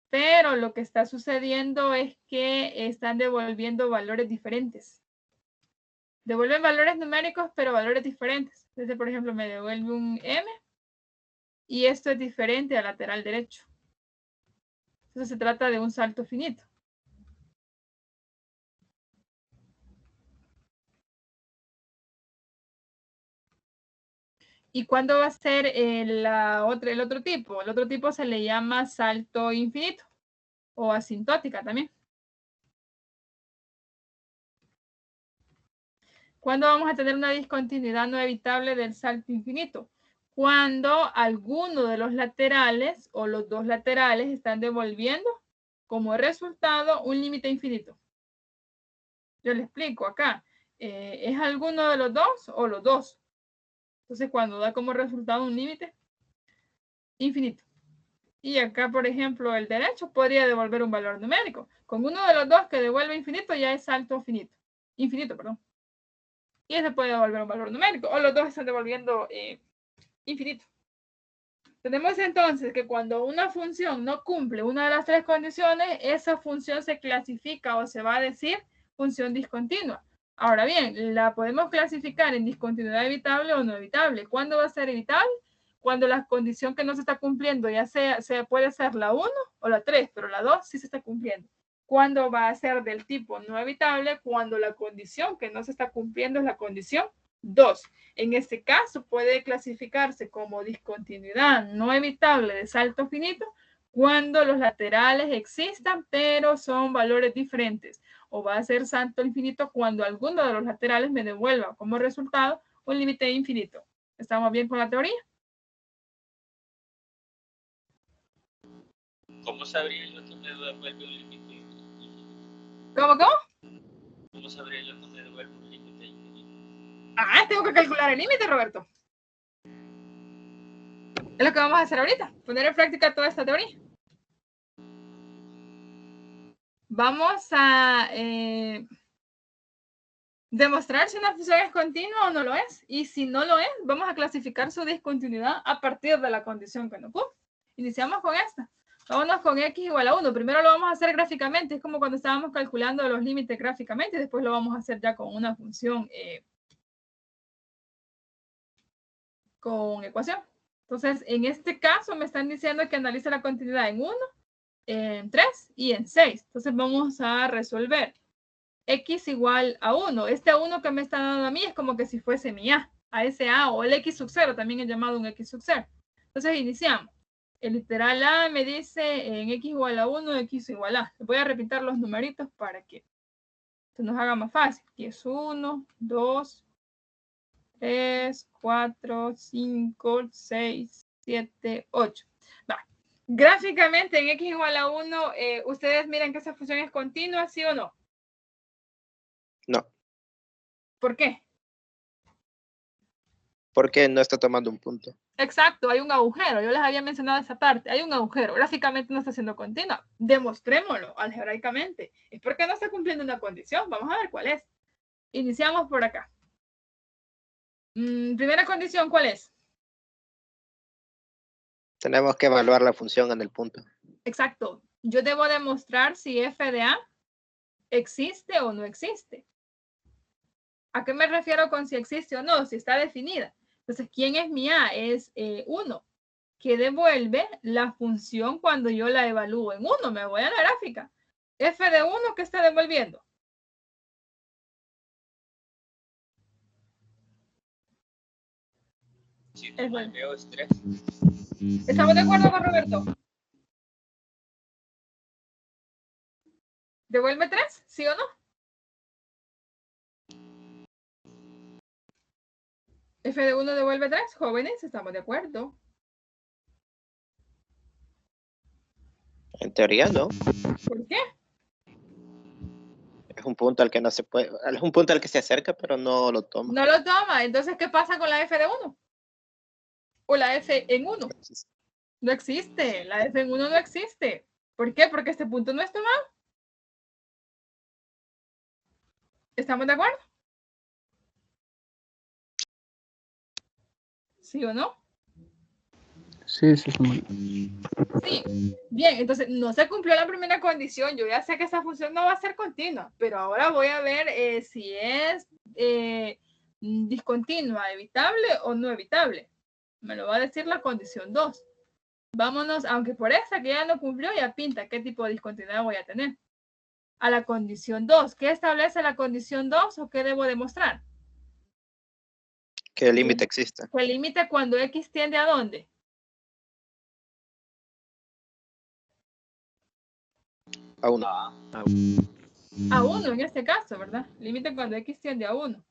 pero lo que está sucediendo es que están devolviendo valores diferentes. Devuelven valores numéricos, pero valores diferentes. Entonces, por ejemplo, me devuelve un M y esto es diferente al lateral derecho. Entonces se trata de un salto finito. ¿Y cuándo va a ser el otro tipo? El otro tipo se le llama salto infinito o asintótica también. ¿Cuándo vamos a tener una discontinuidad no evitable del salto infinito? Cuando alguno de los laterales o los dos laterales están devolviendo como resultado un límite infinito. Yo le explico acá. ¿Es alguno de los dos o los dos? Entonces, cuando da como resultado un límite infinito. Y acá, por ejemplo, el derecho podría devolver un valor numérico. Con uno de los dos que devuelve infinito ya es salto finito. Infinito, perdón. Y ese puede devolver un valor numérico. O los dos están devolviendo infinito. Tenemos entonces que cuando una función no cumple una de las tres condiciones, esa función se clasifica o se va a decir función discontinua. Ahora bien, la podemos clasificar en discontinuidad evitable o no evitable. ¿Cuándo va a ser evitable? Cuando la condición que no se está cumpliendo ya puede ser la 1 o la 3, pero la 2 sí se está cumpliendo. ¿Cuándo va a ser del tipo no evitable? Cuando la condición que no se está cumpliendo es la condición 2. En este caso puede clasificarse como discontinuidad no evitable de salto finito cuando los laterales existan, pero son valores diferentes. O va a ser salto infinito cuando alguno de los laterales me devuelva como resultado un límite infinito. ¿Estamos bien con la teoría? ¿Cómo sabría yo que me devuelve un límite infinito? ¿Cómo? ¿Cómo sabría yo que me devuelve un límite infinito? Ah, tengo que calcular el límite, Roberto. Es lo que vamos a hacer ahorita, poner en práctica toda esta teoría. Vamos a demostrar si una función es continua o no lo es. Y si no lo es, vamos a clasificar su discontinuidad a partir de la condición que no cumple. Iniciamos con esta. Vámonos con x igual a 1. Primero lo vamos a hacer gráficamente. Es como cuando estábamos calculando los límites gráficamente. Y después lo vamos a hacer ya con una función con ecuación. Entonces, en este caso me están diciendo que analice la continuidad en 1, en 3 y en 6. Entonces vamos a resolver x igual a 1. Este 1 que me está dando a mí es como que si fuese mi a. a ese A, o el X sub 0, también es llamado un X sub 0. Entonces iniciamos. El literal A me dice en X igual a 1, X igual a. Voy a repetir los numeritos para que se nos haga más fácil. Aquí es 1, 2, 3, 4, 5, 6, 7, 8. Va. Gráficamente en X igual a 1, ustedes miran que esa función es continua, ¿sí o no? No, ¿Por qué? porque no está tomando un punto. Exacto, hay un agujero. Yo les había mencionado esa parte. Hay un agujero. Gráficamente no está siendo continua. Demostrémoslo algebraicamente. Es porque no está cumpliendo una condición. Vamos a ver cuál es. Iniciamos por acá. Primera condición, ¿cuál es? Tenemos que evaluar la función en el punto. Exacto. Yo debo demostrar si f de a existe o no existe. ¿A qué me refiero con si existe o no? Si está definida. Entonces, ¿quién es mi a? Es 1, que devuelve la función cuando yo la evalúo en 1. Me voy a la gráfica. F de 1, ¿qué está devolviendo? Si no mal veo, es 3. ¿Estamos de acuerdo con Roberto? ¿Devuelve 3? ¿Sí o no? F de 1 devuelve 3, jóvenes, ¿estamos de acuerdo? En teoría no. ¿Por qué? Es un punto al que no se puede, es un punto al que se acerca, pero no lo toma. No lo toma. Entonces, ¿qué pasa con la F de 1? O la F en 1. No existe. La F en 1 no existe. ¿Por qué? Porque este punto no es tomado. ¿Estamos de acuerdo? ¿Sí o no? Sí, sí, Sí. Bien, entonces no se cumplió la primera condición. Yo ya sé que esa función no va a ser continua, pero ahora voy a ver si es discontinua, evitable o no evitable. Me lo va a decir la condición 2. Vámonos, aunque por esa que ya no cumplió, ya pinta qué tipo de discontinuidad voy a tener. A la condición 2. ¿Qué establece la condición 2 o qué debo demostrar? Que el límite existe. Que el límite cuando X tiende a dónde? A 1. A 1 en este caso, ¿verdad? Límite cuando X tiende a 1.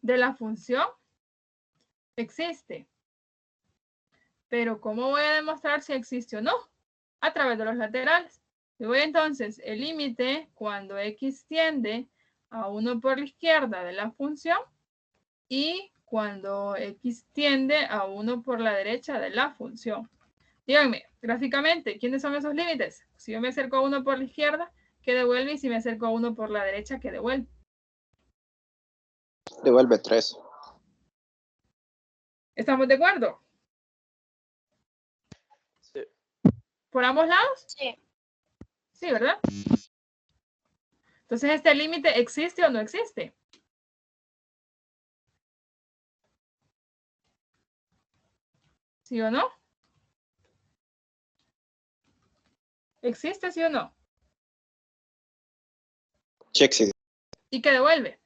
De la función existe. Pero ¿cómo voy a demostrar si existe o no? A través de los laterales. Yo voy entonces el límite cuando X tiende a 1 por la izquierda de la función y cuando X tiende a 1 por la derecha de la función. Díganme, gráficamente, ¿quiénes son esos límites? Si yo me acerco a 1 por la izquierda, ¿qué devuelve? Y si me acerco a 1 por la derecha, ¿qué devuelve? Devuelve 3. ¿Estamos de acuerdo? Sí. ¿Por ambos lados? Sí. Sí, ¿verdad? Entonces, ¿este límite existe o no existe? ¿Sí o no? ¿Existe, sí o no? Sí existe. ¿Y qué devuelve?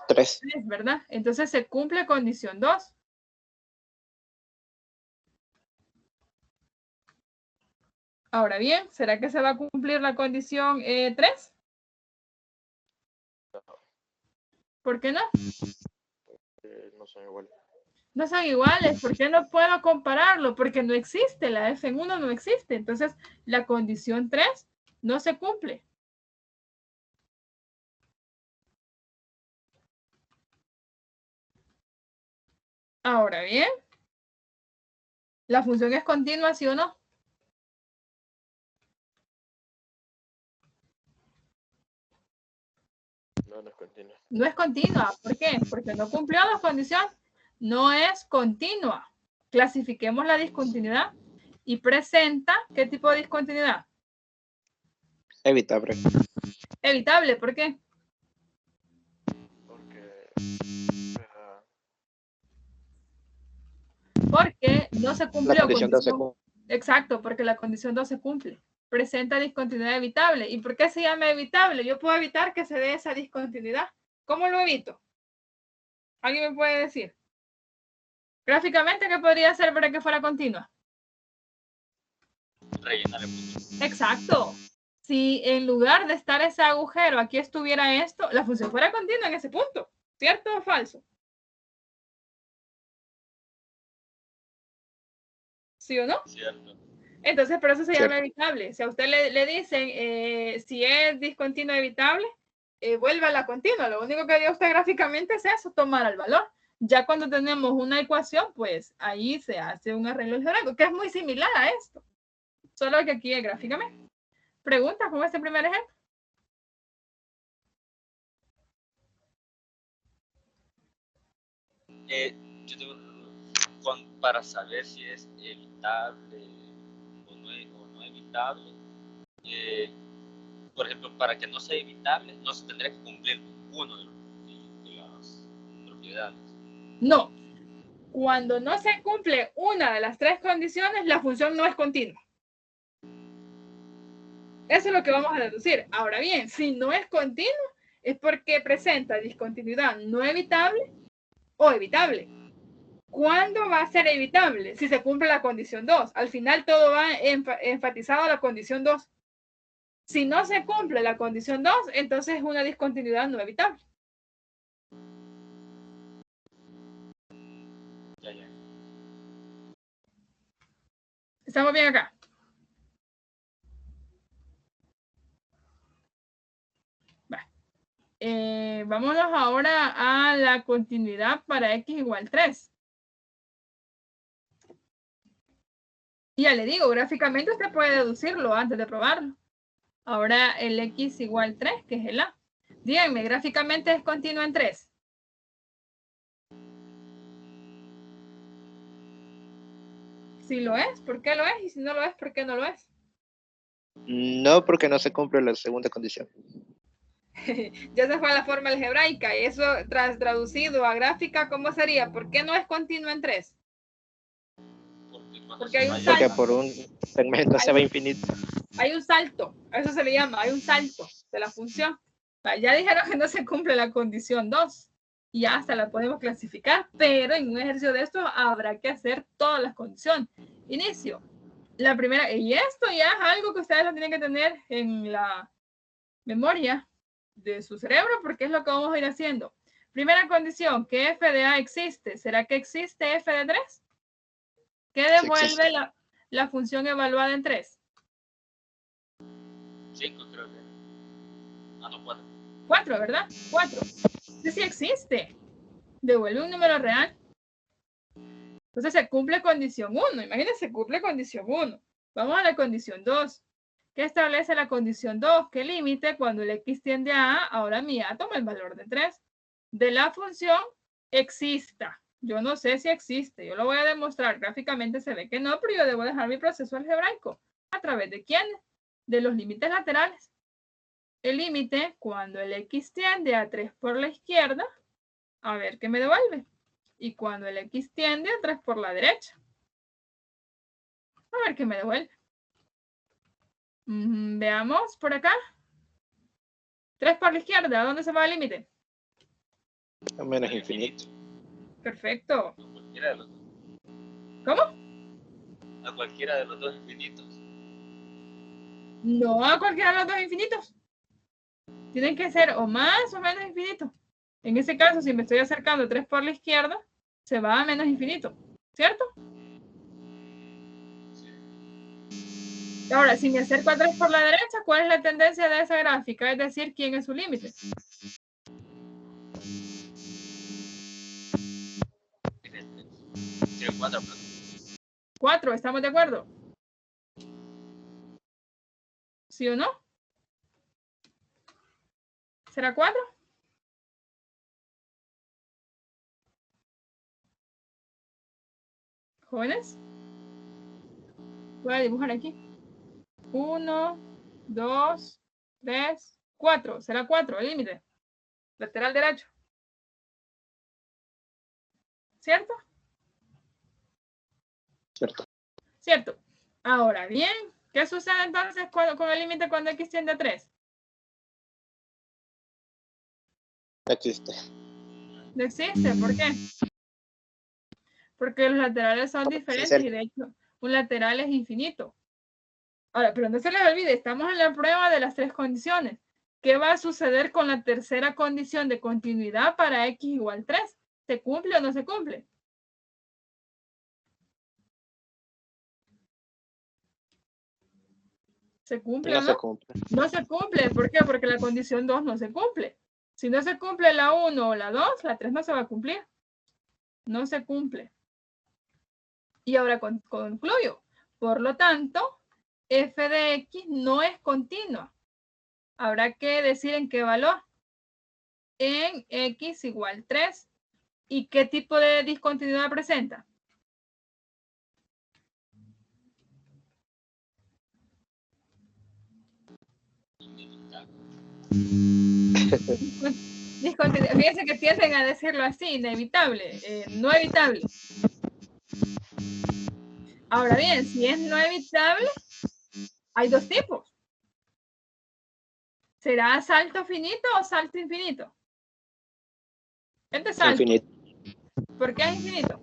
3. 3, ¿verdad? Entonces se cumple condición 2. Ahora bien, ¿será que se va a cumplir la condición 3? ¿Por qué no? No son iguales. No son iguales. ¿Por qué no puedo compararlo? Porque no existe. La F en 1 no existe. Entonces, la condición 3 no se cumple. Ahora bien, ¿la función es continua, sí o no? No, no es continua. No es continua. ¿Por qué? Porque no cumplió la condición. No es continua. Clasifiquemos la discontinuidad y presenta ¿qué tipo de discontinuidad? Evitable. Evitable. ¿Por qué? Porque Porque no se La cumplió condición 2 se condición. cumple. Exacto, porque la condición 2 se cumple. Presenta discontinuidad evitable. ¿Y por qué se llama evitable? Yo puedo evitar que se dé esa discontinuidad. ¿Cómo lo evito? ¿Alguien me puede decir? Gráficamente, ¿qué podría hacer para que fuera continua? Rellenar el punto. Exacto. Si en lugar de estar ese agujero, aquí estuviera esto, la función fuera continua en ese punto. ¿Cierto o falso? ¿Sí o no? Cierto. Entonces, por eso se llama Cierto. evitable. Si a usted le dicen si es discontinuo evitable, vuelva a la continua. Lo único que dio usted gráficamente es eso, tomar el valor. Ya cuando tenemos una ecuación, pues ahí se hace un arreglo algebraico, que es muy similar a esto. Solo que aquí es gráficamente. ¿Preguntas con este primer ejemplo? Yo tengo para saber si es evitable o no evitable. Por ejemplo, para que no sea evitable, no se tendría que cumplir uno de las propiedades. No. Cuando no se cumple una de las tres condiciones, la función no es continua. Eso es lo que vamos a deducir. Ahora bien, si no es continua, es porque presenta discontinuidad no evitable o evitable. ¿Cuándo va a ser evitable? Si se cumple la condición 2. Al final todo va enfatizado a la condición 2. Si no se cumple la condición 2, entonces es una discontinuidad no evitable. Ya. ¿Estamos bien acá? Vámonos ahora a la continuidad para x igual 3. Y ya le digo, gráficamente usted puede deducirlo antes de probarlo. Ahora el x igual 3, que es el a. Díganme, gráficamente es continuo en 3. Si lo es, ¿por qué lo es? Y si no lo es, ¿por qué no lo es? No, porque no se cumple la segunda condición. Ya se fue a la forma algebraica. Y eso traducido a gráfica, ¿cómo sería? ¿Por qué no es continuo en 3? Porque hay un Porque salto. por un segmento se va infinito. Hay un salto, a eso se le llama, hay un salto de la función. Ya dijeron que no se cumple la condición 2 y ya hasta la podemos clasificar, pero en un ejercicio de esto habrá que hacer todas las condiciones. Inicio. La primera, y esto ya es algo que ustedes lo tienen que tener en la memoria de su cerebro porque es lo que vamos a ir haciendo. Primera condición, que f de a existe. ¿Será que existe f de 3? ¿Qué devuelve la función evaluada en 3? 5 creo que. No, 4. 4, ¿verdad? 4. Entonces sí existe. Devuelve un número real. Entonces se cumple condición 1. Imagínense, cumple condición 1. Vamos a la condición 2. ¿Qué establece la condición 2? Que límite cuando el x tiende a a, ahora mi a toma el valor de 3. De la función exista. Yo no sé si existe. Yo lo voy a demostrar. Gráficamente se ve que no, pero yo debo dejar mi proceso algebraico. ¿A través de quién? De los límites laterales. El límite cuando el x tiende a 3 por la izquierda, a ver qué me devuelve. Y cuando el x tiende a 3 por la derecha, a ver qué me devuelve. Veamos por acá. 3 por la izquierda, ¿a dónde se va el límite? A menos infinito. Perfecto. A cualquiera de los dos. ¿Cómo? A cualquiera de los dos infinitos. No a cualquiera de los dos infinitos. Tienen que ser o más o menos infinito. En ese caso, si me estoy acercando 3 por la izquierda, se va a menos infinito. ¿Cierto? Ahora, si me acerco a 3 por la derecha, ¿cuál es la tendencia de esa gráfica? Es decir, ¿quién es su límite? Sí, 4. 4, ¿estamos de acuerdo? ¿Sí o no? ¿Será 4? ¿Jóvenes? Voy a dibujar aquí. 1, 2, 3, 4. ¿Será 4 el límite? Lateral derecho. ¿Cierto? ¿Cierto? Cierto. Ahora bien, ¿qué sucede entonces con el límite cuando x tiende a 3? No existe. No existe, ¿por qué? Porque los laterales son diferentes y de hecho un lateral es infinito. Ahora, pero no se les olvide, estamos en la prueba de las 3 condiciones. ¿Qué va a suceder con la tercera condición de continuidad para x igual 3? ¿Se cumple o no se cumple? ¿Se cumple o no? No se cumple. No se cumple. ¿Por qué? Porque la condición 2 no se cumple. Si no se cumple la 1 o la 2, la 3 no se va a cumplir. No se cumple. Y ahora concluyo. Por lo tanto, f de x no es continua. Habrá que decir en qué valor. En x igual 3. ¿Y qué tipo de discontinuidad presenta? Discontinuidad. Fíjense que tienden a decirlo así, inevitable, no evitable. Ahora bien, si es no evitable, hay 2 tipos. ¿Será salto finito o salto infinito? Este es salto. Infinito. ¿Por qué es infinito?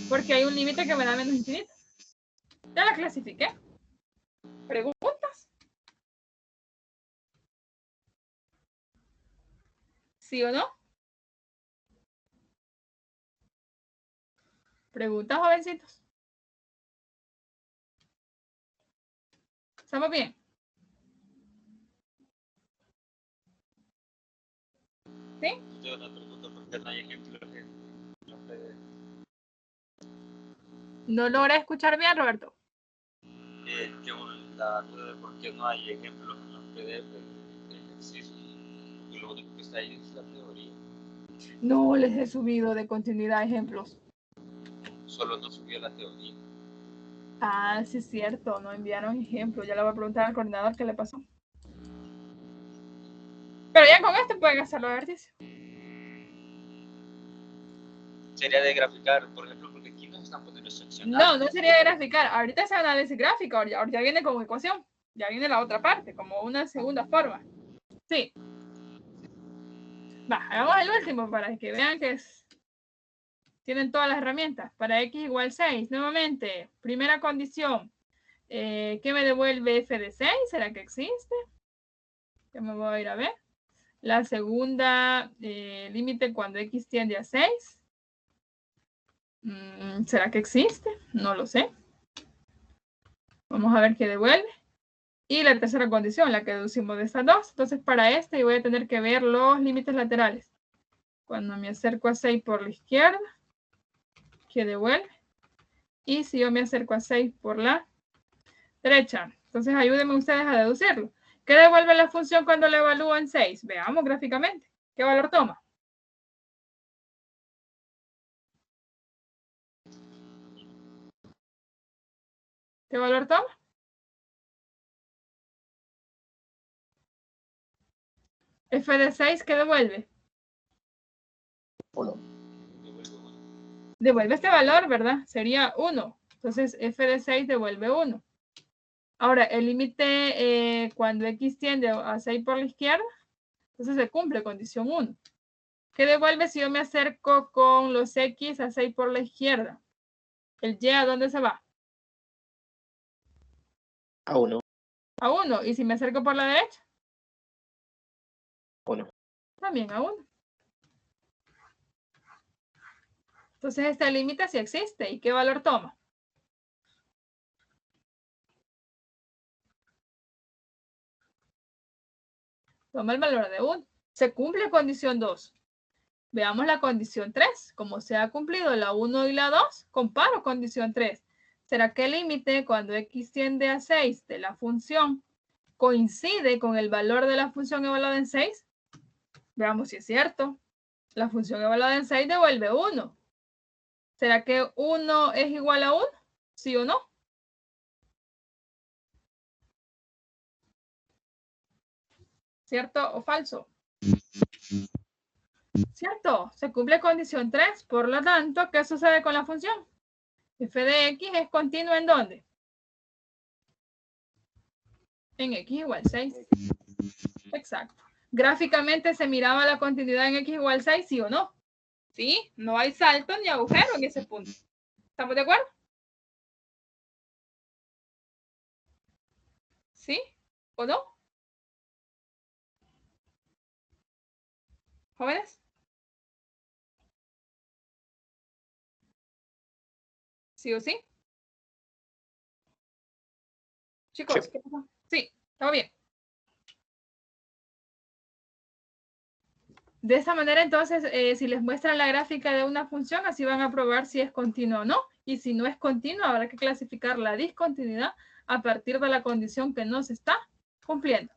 Porque hay un límite que me da menos infinito. Ya la clasifiqué. ¿Preguntas? ¿Sí o no? ¿Preguntas, jovencitos? ¿Estamos bien? ¿Sí? Yo tengo una pregunta, ¿por qué no hay ejemplos en los PDF? ¿No logré escuchar bien, Roberto? La duda de por qué no hay ejemplos en los PDF de ejercicios, y lo único que está ahí es la teoría. No les he subido de continuidad ejemplos. Solo no subió la teoría. Ah, sí es cierto, no enviaron ejemplos. Ya le voy a preguntar al coordinador qué le pasó. Pero ya con esto pueden hacer los ejercicios. Sería de graficar, por ejemplo, porque aquí nos están poniendo seccionados. No, no sería de graficar. Ahorita es análisis gráfico, ahorita viene como ecuación. Ya viene la otra parte, como una segunda forma. Sí. Va, hagamos el último para que vean que tienen todas las herramientas. Para x igual 6, nuevamente, primera condición. ¿Qué me devuelve f de 6? ¿Será que existe? Ya me voy a ir a ver. La segunda, límite cuando x tiende a 6. ¿Será que existe? No lo sé. Vamos a ver qué devuelve. Y la tercera condición, la que deducimos de estas dos. Entonces, para este voy a tener que ver los límites laterales. Cuando me acerco a 6 por la izquierda, ¿qué devuelve? Y si yo me acerco a 6 por la derecha. Entonces, ayúdenme ustedes a deducirlo. ¿Qué devuelve la función cuando la evalúo en 6? Veamos gráficamente. ¿Qué valor toma? ¿Qué valor toma? F de 6, ¿qué devuelve? 1. Devuelve este valor, ¿verdad? Sería 1. Entonces, f de 6 devuelve 1. Ahora, el límite cuando x tiende a 6 por la izquierda, entonces se cumple condición 1. ¿Qué devuelve si yo me acerco con los x a 6 por la izquierda? ¿El y a dónde se va? A 1. A 1. ¿Y si me acerco por la derecha? 1. También a 1. Entonces, este límite sí existe. ¿Y qué valor toma? Toma el valor de 1. Se cumple condición 2. Veamos la condición 3. Como se ha cumplido la 1 y la 2, comparo condición 3. ¿Será que el límite cuando x tiende a 6 de la función coincide con el valor de la función evaluada en 6? Veamos si es cierto. La función evaluada en 6 devuelve 1. ¿Será que 1 es igual a 1? ¿Sí o no? ¿Cierto o falso? ¿Cierto? Se cumple condición 3. Por lo tanto, ¿qué sucede con la función? F de X es continuo ¿en dónde? En X igual 6. Exacto. Gráficamente se miraba la continuidad en X igual 6, ¿sí o no? ¿Sí? No hay salto ni agujero en ese punto. ¿Estamos de acuerdo? ¿Sí? ¿O no? ¿Jóvenes? ¿Sí o sí? Chicos, Sí. ¿qué pasa? Sí, está bien. De esa manera, entonces, si les muestran la gráfica de una función, así van a probar si es continua o no. Y si no es continua, habrá que clasificar la discontinuidad a partir de la condición que no se está cumpliendo.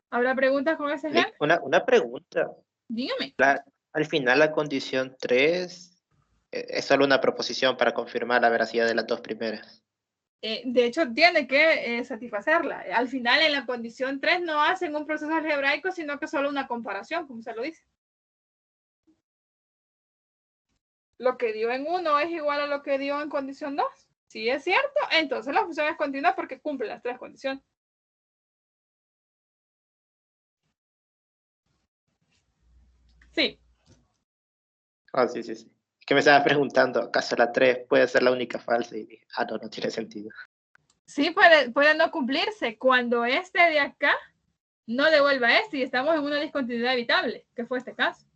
¿Habrá preguntas con ese ejemplo? Una pregunta. Dígame. Al final la condición 3 es solo una proposición para confirmar la veracidad de las dos primeras. De hecho, tiene que satisfacerla. Al final, en la condición 3 no hacen un proceso algebraico, sino que solo una comparación, como se lo dice. Lo que dio en 1 es igual a lo que dio en condición 2. Si es cierto, entonces la función es continua porque cumple las tres condiciones. Sí. Ah, sí. Es que me estaba preguntando, ¿acaso la 3 puede ser la única falsa? Y dije, no tiene sentido. Sí, puede no cumplirse cuando este de acá no devuelva este y estamos en una discontinuidad evitable, que fue este caso.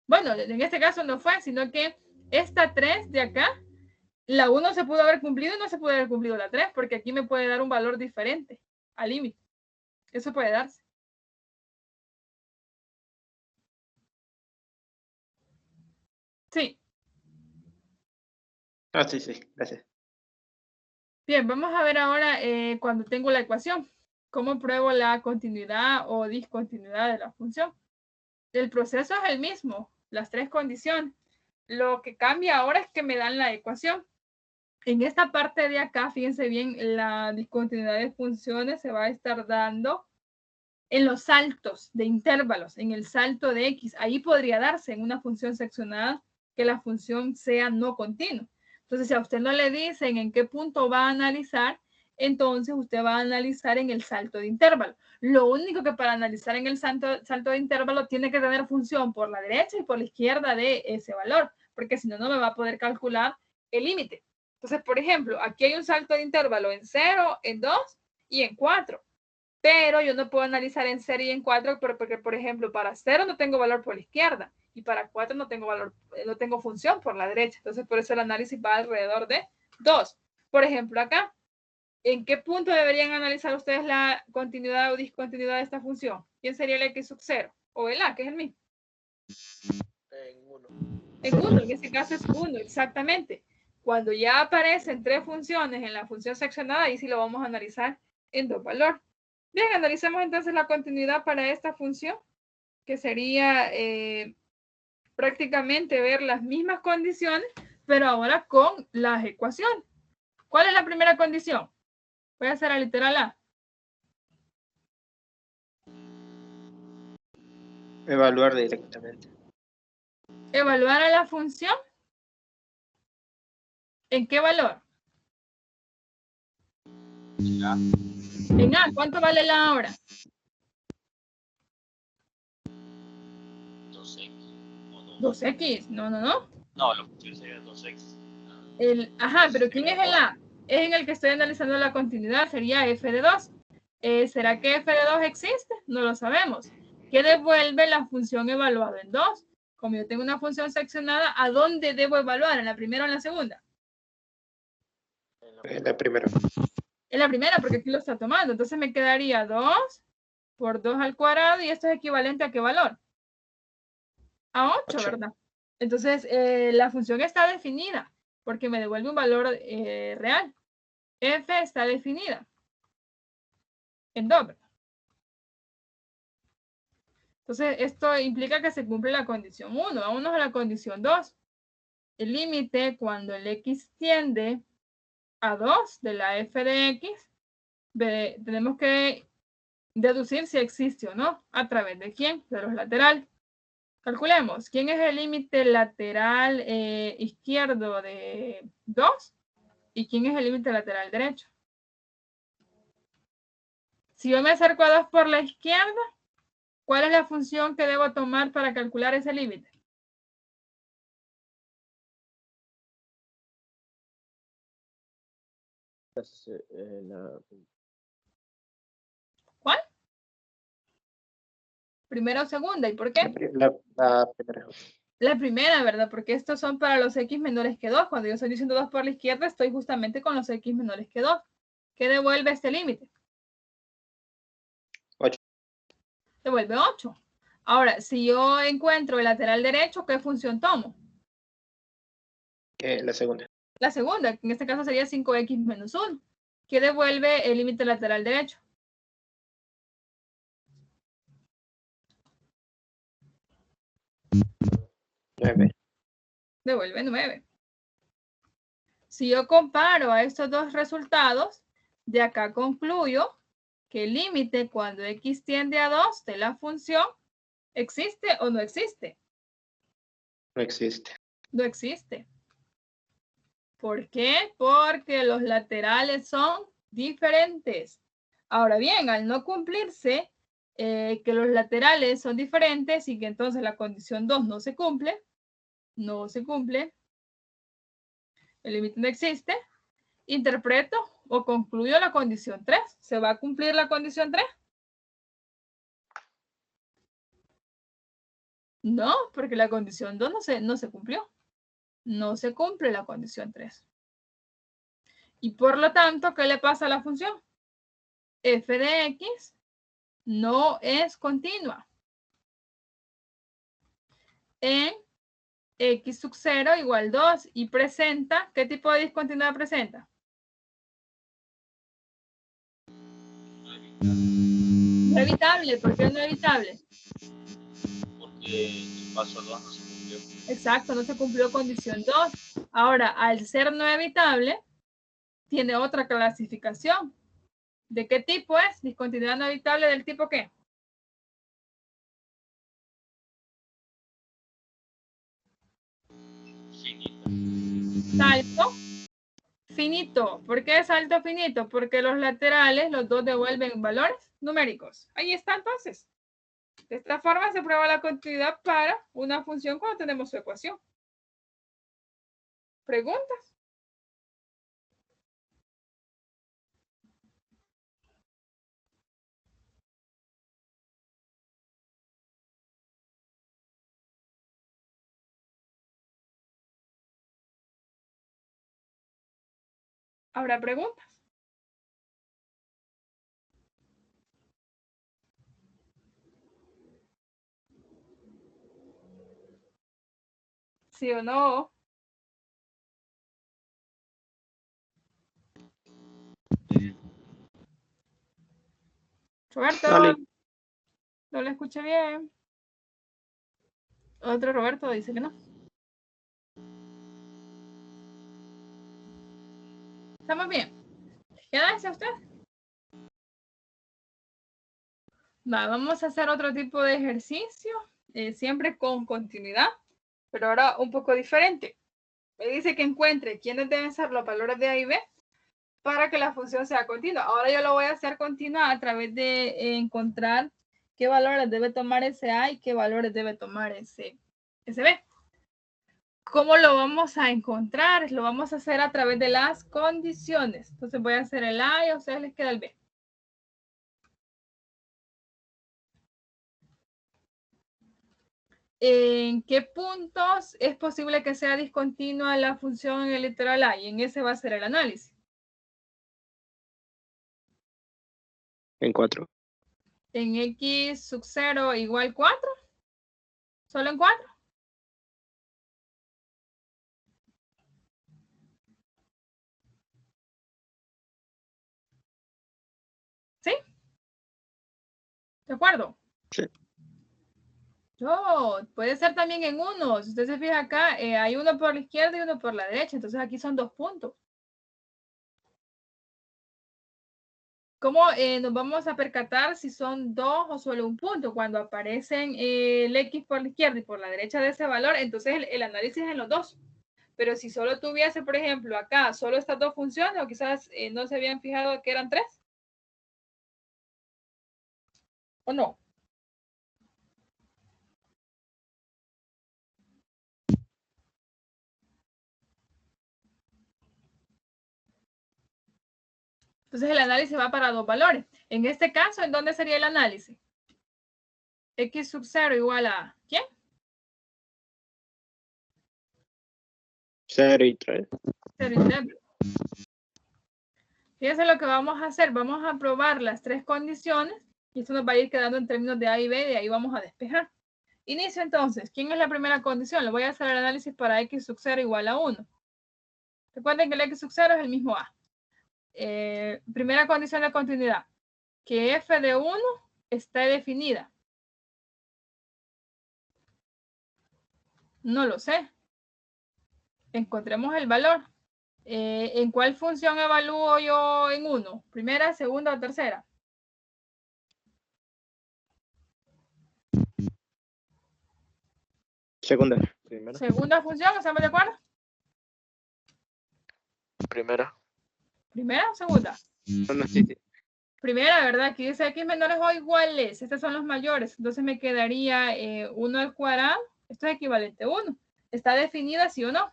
Bueno, en este caso no fue, sino que esta 3 de acá, la 1 se pudo haber cumplido y no se pudo haber cumplido la 3, porque aquí me puede dar un valor diferente al límite. Eso puede darse. Sí. Ah, sí, gracias. Bien, vamos a ver ahora cuando tengo la ecuación. ¿Cómo pruebo la continuidad o discontinuidad de la función? El proceso es el mismo, las tres condiciones. Lo que cambia ahora es que me dan la ecuación. En esta parte de acá, fíjense bien, la discontinuidad de funciones se va a estar dando en los saltos de intervalos, en el salto de X. Ahí podría darse en una función seccionada que la función sea no continua. Entonces, si a usted no le dicen en qué punto va a analizar, entonces usted va a analizar en el salto de intervalo. Lo único que para analizar en el salto de intervalo tiene que tener función por la derecha y por la izquierda de ese valor, porque si no, no me va a poder calcular el límite. Entonces, por ejemplo, aquí hay un salto de intervalo en 0, en 2 y en 4. Pero yo no puedo analizar en 0 y en 4 porque, por ejemplo, para 0 no tengo valor por la izquierda y para 4 no tengo función por la derecha. Entonces, por eso el análisis va alrededor de 2. Por ejemplo, acá, ¿en qué punto deberían analizar ustedes la continuidad o discontinuidad de esta función? ¿Quién sería el x sub 0? O el a, que es el mismo. En 1. En 1, en este caso es 1, exactamente. Cuando ya aparecen tres funciones en la función seccionada, ahí sí lo vamos a analizar en dos valores. Bien, analicemos entonces la continuidad para esta función, que sería prácticamente ver las mismas condiciones, pero ahora con las ecuaciones. ¿Cuál es la primera condición? Voy a hacer la literal A. Evaluar directamente. Evaluar a la función. ¿En qué valor? En A. ¿Cuánto vale la ahora? 2x. ¿O no? 2x. No. No, lo que sería 2x. Ajá, pero ¿quién es el A? Es en el que estoy analizando la continuidad, sería f de 2. ¿Será que f de 2 existe? No lo sabemos. ¿Qué devuelve la función evaluada en 2? Como yo tengo una función seccionada, ¿a dónde debo evaluar? ¿En la primera o en la segunda? En la primera. En la primera, porque aquí lo está tomando. Entonces me quedaría 2 por 2 al cuadrado y esto es equivalente a ¿qué valor? A 8, ¿verdad? Entonces la función está definida porque me devuelve un valor real. F está definida en doble. Entonces, esto implica que se cumple la condición 1. Vámonos a la condición 2. El límite cuando el x tiende a 2 de la f de x, tenemos que deducir si existe o no. ¿A través de quién? De los laterales. Calculemos. ¿Quién es el límite lateral izquierdo de 2? ¿Y quién es el límite lateral derecho? Si yo me acerco a 2 por la izquierda, ¿cuál es la función que debo tomar para calcular ese límite? ¿Cuál? Primera o segunda. ¿Y por qué? La primera. La primera, ¿verdad? Porque estos son para los x menores que 2. Cuando yo estoy diciendo 2 por la izquierda, estoy justamente con los x menores que 2. ¿Qué devuelve este límite? 8. Devuelve 8. Ahora, si yo encuentro el lateral derecho, ¿qué función tomo? La segunda. La segunda, que en este caso sería 5x menos 1. ¿Qué devuelve el límite lateral derecho? 9. Devuelve 9. Si yo comparo a estos dos resultados, de acá concluyo que el límite cuando x tiende a 2 de la función existe o no existe. No existe. No existe. ¿Por qué? Porque los laterales son diferentes. Ahora bien, al no cumplirse que los laterales son diferentes y que entonces la condición 2 no se cumple, el límite no existe, interpreto o concluyo la condición 3. ¿Se va a cumplir la condición 3? No, porque la condición 2 no se cumplió. No se cumple la condición 3. Y por lo tanto, ¿qué le pasa a la función? F de X no es continua. En X sub 0 igual 2 y presenta, ¿qué tipo de discontinuidad presenta? No evitable. ¿Por qué no evitable? Porque el paso 2 no se cumplió. Exacto, no se cumplió condición 2. Ahora, al ser no evitable, tiene otra clasificación. ¿De qué tipo es? Discontinuidad no evitable del tipo ¿qué? Finito. Salto finito. ¿Por qué salto finito? Porque los laterales, los dos devuelven valores numéricos. Ahí está entonces. De esta forma se prueba la continuidad para una función cuando tenemos su ecuación. ¿Preguntas? ¿Habrá preguntas? ¿Sí o no? Roberto, Vale. no le escuché bien. Otro Roberto dice que no. ¿Estamos bien? Quédese usted. Vamos a hacer otro tipo de ejercicio, siempre con continuidad, pero ahora un poco diferente. Me dice que encuentre quiénes deben ser los valores de A y B para que la función sea continua. Ahora yo lo voy a hacer continua a través de encontrar qué valores debe tomar ese A y qué valores debe tomar ese B. ¿Cómo lo vamos a encontrar? Lo vamos a hacer a través de las condiciones. Entonces voy a hacer el A y a ustedes les queda el B. ¿En qué puntos es posible que sea discontinua la función en el literal A? Y en ese va a ser el análisis. En 4. En X sub 0 igual 4. ¿Solo en 4? ¿Sí? ¿De acuerdo? Sí. Puede ser también en 1. Si usted se fija acá, hay uno por la izquierda y uno por la derecha. Entonces aquí son 2 puntos. ¿Cómo nos vamos a percatar si son 2 o solo un punto? Cuando aparecen el X por la izquierda y por la derecha de ese valor, entonces el análisis es en los dos. Pero si solo tuviese, por ejemplo, acá solo estas dos funciones, o quizás no se habían fijado que eran 3. ¿O no? Entonces el análisis va para dos valores. En este caso, ¿en dónde sería el análisis? X sub 0 igual a ¿quién? 0 y 3. 0 y 3. Fíjense lo que vamos a hacer. Vamos a probar las 3 condiciones y esto nos va a ir quedando en términos de A y B, de ahí vamos a despejar. Inicio entonces. ¿Quién es la primera condición? Le voy a hacer el análisis para X sub 0 igual a 1. Recuerden que el X sub 0 es el mismo A. Primera condición de continuidad. Que F de 1 está definida. No lo sé. Encontremos el valor. ¿En cuál función evalúo yo en 1? ¿Primera, segunda o tercera? Segunda. Primera. Segunda función, ¿estamos de acuerdo? Primera. ¿Primera o segunda? No, sí, sí. Primera, ¿verdad? Aquí dice X menores o iguales. Estos son los mayores. Entonces me quedaría 1 al cuadrado. Esto es equivalente a 1. ¿Está definida, sí o no?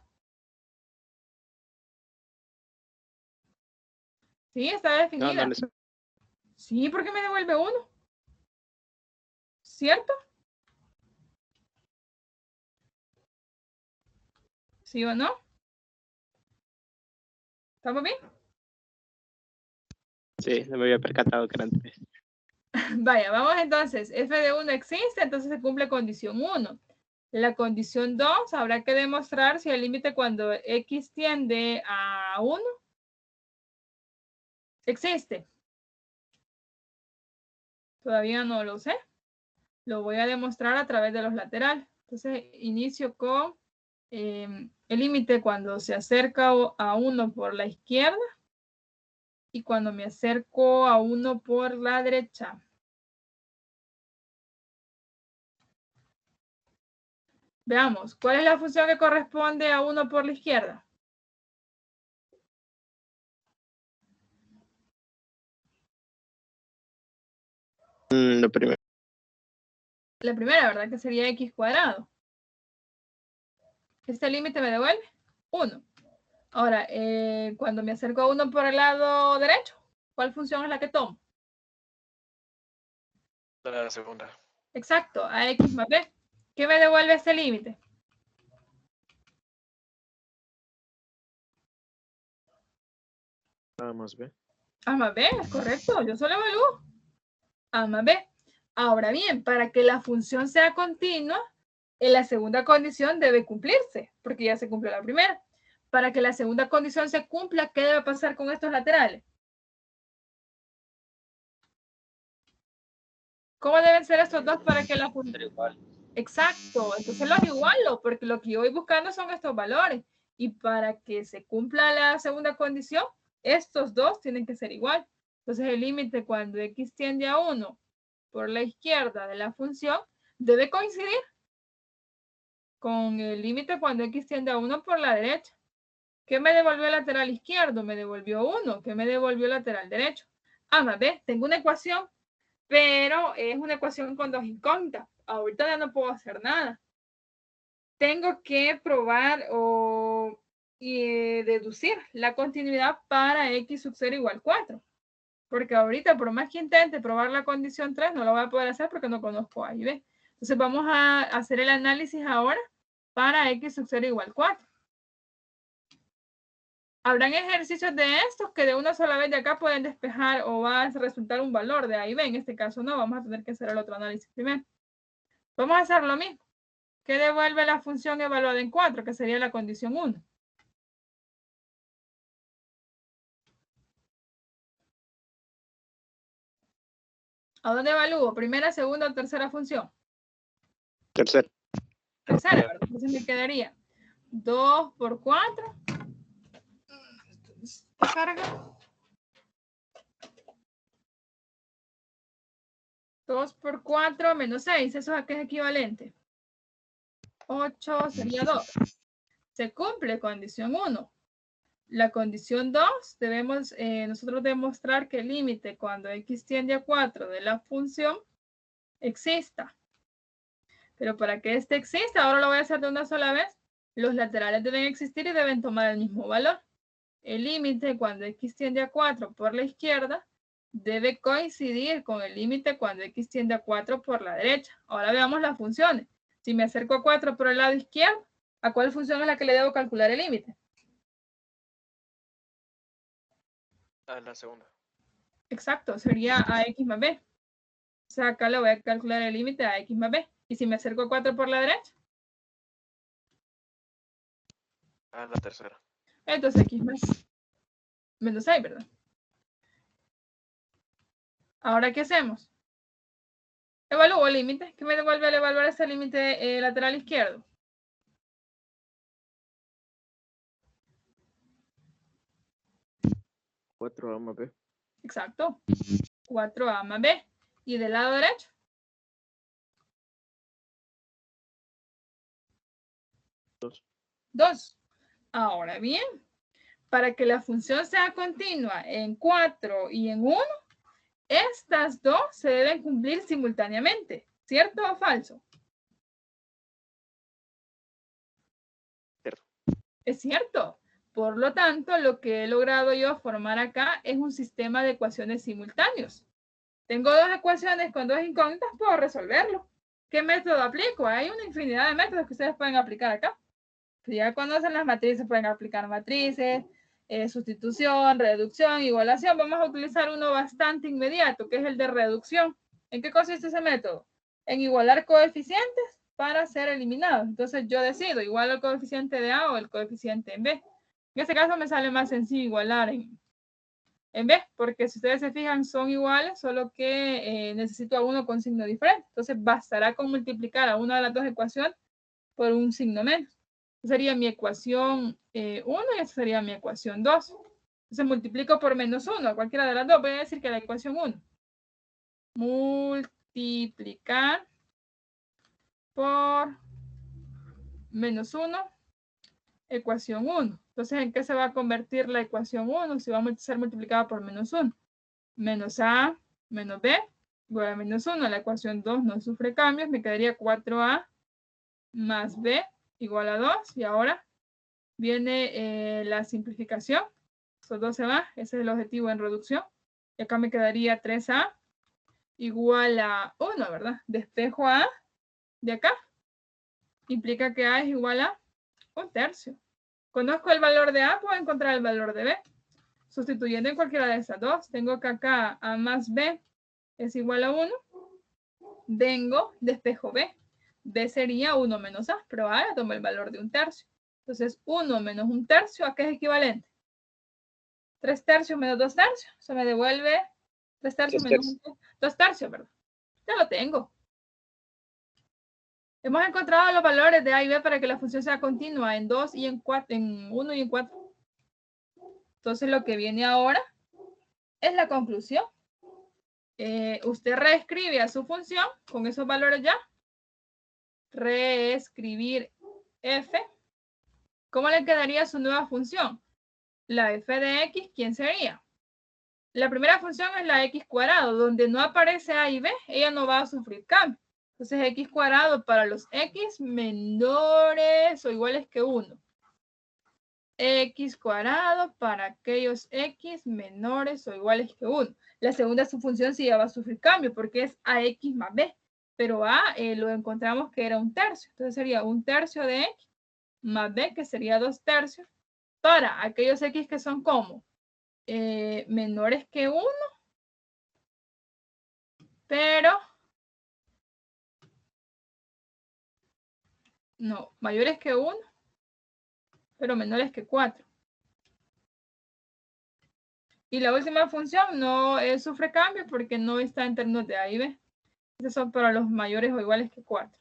Sí, está definida. No. Sí, ¿por qué me devuelve 1? ¿Cierto? ¿Sí o no? ¿Estamos bien? Sí, no me había percatado que eran 3. Vaya, vamos entonces. F de 1 existe, entonces se cumple condición 1. La condición 2 habrá que demostrar si el límite cuando X tiende a 1 existe. Todavía no lo sé. Lo voy a demostrar a través de los laterales. Entonces, inicio con el límite cuando se acerca a 1 por la izquierda y cuando me acerco a 1 por la derecha. Veamos, ¿cuál es la función que corresponde a 1 por la izquierda? Lo primero. La primera, ¿verdad? Que sería X cuadrado. Este límite me devuelve 1. Ahora, cuando me acerco a 1 por el lado derecho, ¿cuál función es la que tomo? La segunda. Exacto, a X más B. ¿Qué me devuelve este límite? A más B. A más B, es correcto. Yo solo evalúo A más B. Ahora bien, para que la función sea continua, en la segunda condición debe cumplirse, porque ya se cumplió la primera. Para que la segunda condición se cumpla, ¿qué debe pasar con estos laterales? ¿Cómo deben ser estos dos para que la función... Exacto, entonces los igualo, porque lo que yo voy buscando son estos valores. Y para que se cumpla la segunda condición, estos dos tienen que ser igual. Entonces el límite cuando X tiende a 1 por la izquierda de la función debe coincidir con el límite cuando X tiende a 1 por la derecha. ¿Qué me devolvió el lateral izquierdo? Me devolvió 1. ¿Qué me devolvió el lateral derecho? A más B. Tengo una ecuación, pero es una ecuación con dos incógnitas. Ahorita ya no puedo hacer nada. Tengo que probar y deducir la continuidad para X sub 0 igual 4. Porque ahorita, por más que intente probar la condición 3, no lo voy a poder hacer porque no conozco A y B. Entonces vamos a hacer el análisis ahora para X sub 0 igual 4. Habrán ejercicios de estos que de una sola vez de acá pueden despejar o va a resultar un valor de A y B. En este caso no, vamos a tener que hacer el otro análisis primero. Vamos a hacer lo mismo. ¿Qué devuelve la función evaluada en 4? Que sería la condición 1. ¿A dónde evalúo? ¿Primera, segunda o tercera función? Tercera. Tercera, ¿verdad? Entonces me quedaría 2 por 4. ¿Qué carga? 2 por 4 menos 6. ¿Eso a qué es equivalente? 8 sería 2. Se cumple condición 1. La condición 2, debemos nosotros demostrar que el límite cuando x tiende a 4 de la función exista. Pero para que este exista, ahora lo voy a hacer de una sola vez, los laterales deben existir y deben tomar el mismo valor. El límite cuando x tiende a 4 por la izquierda debe coincidir con el límite cuando x tiende a 4 por la derecha. Ahora veamos las funciones. Si me acerco a 4 por el lado izquierdo, ¿a cuál función es la que le debo calcular el límite? A la segunda. Exacto, sería ax más b. O sea, acá le voy a calcular el límite a x más b. Y si me acerco a 4 por la derecha, A la tercera. entonces x más menos 6, ¿verdad? Ahora, ¿qué hacemos? Evalúo el límite. ¿Qué me devuelve al evaluar ese límite lateral izquierdo? ¿4A más B? Exacto. 4a más b. ¿Y del lado derecho? 2. Ahora bien, para que la función sea continua en 4 y en 1, estas dos se deben cumplir simultáneamente. ¿Cierto o falso? Cierto. Es cierto. Por lo tanto, lo que he logrado yo formar acá es un sistema de ecuaciones simultáneos. Tengo dos ecuaciones con dos incógnitas, puedo resolverlo. ¿Qué método aplico? Hay una infinidad de métodos que ustedes pueden aplicar acá. Si ya conocen las matrices, pueden aplicar matrices, sustitución, reducción, igualación. Vamos a utilizar uno bastante inmediato, que es el de reducción. ¿En qué consiste ese método? En igualar coeficientes para ser eliminados. Entonces yo decido, igual el coeficiente de A o el coeficiente en B. En este caso me sale más sencillo igualar en B, porque si ustedes se fijan son iguales, solo que necesito a uno con signo diferente. Entonces bastará con multiplicar a una de las dos ecuaciones por un signo menos. Esa sería mi ecuación 1 y esa sería mi ecuación 2. Entonces multiplico por menos 1, cualquiera de las dos. Voy a decir que la ecuación 1. Multiplicar por menos 1, ecuación 1. Entonces, ¿en qué se va a convertir la ecuación 1 si va a ser multiplicada por menos 1? Menos A menos B igual a menos 1. La ecuación 2 no sufre cambios. Me quedaría 4A más B igual a 2. Y ahora viene la simplificación. Esos dos se van. Ese es el objetivo en reducción. Y acá me quedaría 3A igual a 1, ¿verdad? Despejo A de acá. Implica que A es igual a 1/3. Conozco el valor de A, puedo encontrar el valor de B. Sustituyendo en cualquiera de esas dos, tengo que acá A más B es igual a 1. Vengo, despejo B. B sería 1 menos A, pero A ya tomo el valor de 1/3. Entonces, 1 menos 1/3, ¿a qué es equivalente? 3/3 menos 2/3. Se me devuelve 3/3 menos 2/3, ¿verdad? Ya lo tengo. Hemos encontrado los valores de A y B para que la función sea continua en 2 y en 4, en 1 y en 4. Entonces, lo que viene ahora es la conclusión. Usted reescribe a su función con esos valores ya. Reescribir f. ¿Cómo le quedaría su nueva función? La f de x, ¿quién sería? La primera función es la x cuadrado, donde no aparece a y b, ella no va a sufrir cambio. Entonces, x cuadrado para los x menores o iguales que 1. X cuadrado para aquellos x menores o iguales que 1. La segunda función sí ya va a sufrir cambio porque es ax más b. Pero a lo encontramos que era 1/3. Entonces sería 1/3 de x más b, que sería 2/3. Para aquellos x que son como menores que 1, pero no, mayores que 1, pero menores que 4. Y la última función no sufre cambios porque no está en términos de A y B. Estos son para los mayores o iguales que 4.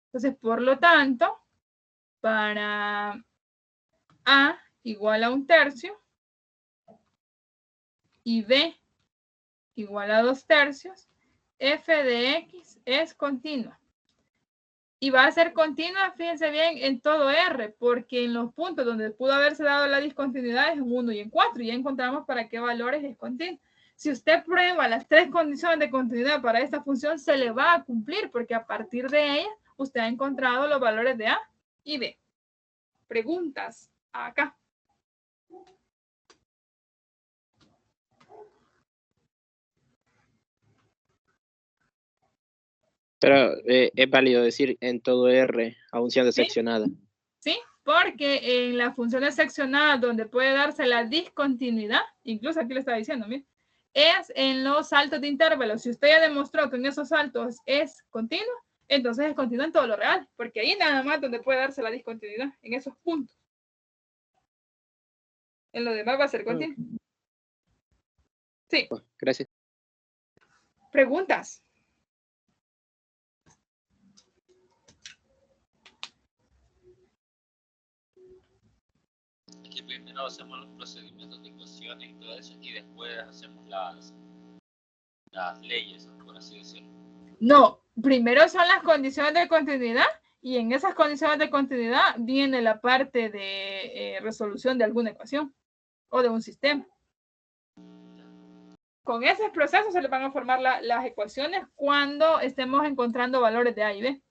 Entonces, por lo tanto, para A igual a 1/3 y B igual a 2/3, f de x es continua. Y va a ser continua, fíjense bien, en todo R, porque en los puntos donde pudo haberse dado la discontinuidad es en 1 y en 4. Ya encontramos para qué valores es continua. Si usted prueba las 3 condiciones de continuidad para esta función, se le va a cumplir, porque a partir de ella, usted ha encontrado los valores de A y B. Preguntas acá. Pero es válido decir en todo R, aun siendo ¿Sí? seccionada. ¿Sí? Porque en las funciones seccionadas donde puede darse la discontinuidad, incluso aquí le está diciendo, mire, es en los saltos de intervalos. Si usted ya demostró que en esos saltos es continuo, entonces es continuo en todo lo real, porque ahí nada más donde puede darse la discontinuidad, en esos puntos. En lo demás va a ser continuo. Sí. Gracias. Preguntas. Que primero hacemos los procedimientos de ecuaciones y todo eso, y después hacemos las leyes, por así decirlo. No, primero son las condiciones de continuidad y en esas condiciones de continuidad viene la parte de resolución de alguna ecuación o de un sistema. Con ese proceso se le van a formar las ecuaciones cuando estemos encontrando valores de A y B.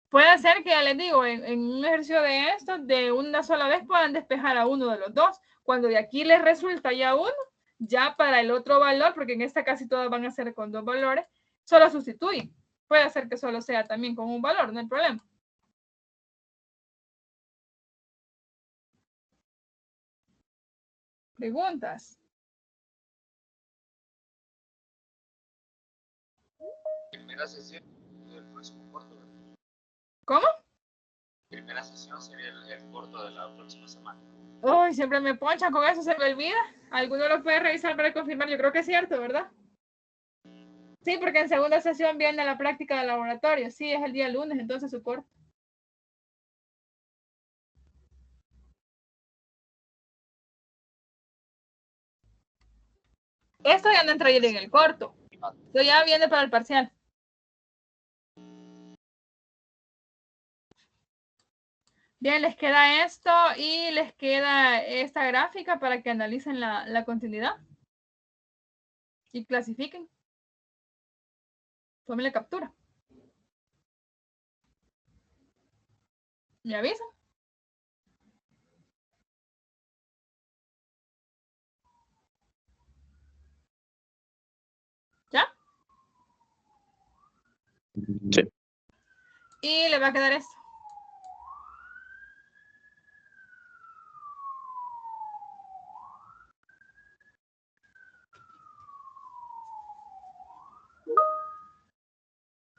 Puede ser que, ya les digo, en un ejercicio de estos, de una sola vez puedan despejar a uno de los dos. Cuando de aquí les resulta ya uno, ya para el otro valor, porque en esta casi todas van a ser con dos valores, solo sustituyen. Puede ser que solo sea también con un valor, no hay problema. ¿Preguntas? Primera sesión del próximo corto. ¿Cómo? Primera sesión sería el corto de la próxima semana. Uy, siempre me ponchan con eso, se me olvida. ¿Alguno lo puede revisar para confirmar? Yo creo que es cierto, ¿verdad? Sí, porque en segunda sesión viene la práctica de laboratorio. Sí, es el día lunes, entonces su corto. Esto ya no entra en el corto. Esto ya viene para el parcial. Bien, les queda esto y les queda esta gráfica para que analicen la continuidad y clasifiquen. Tómenle captura. ¿Me avisan? ¿Ya? Sí. Y le va a quedar esto.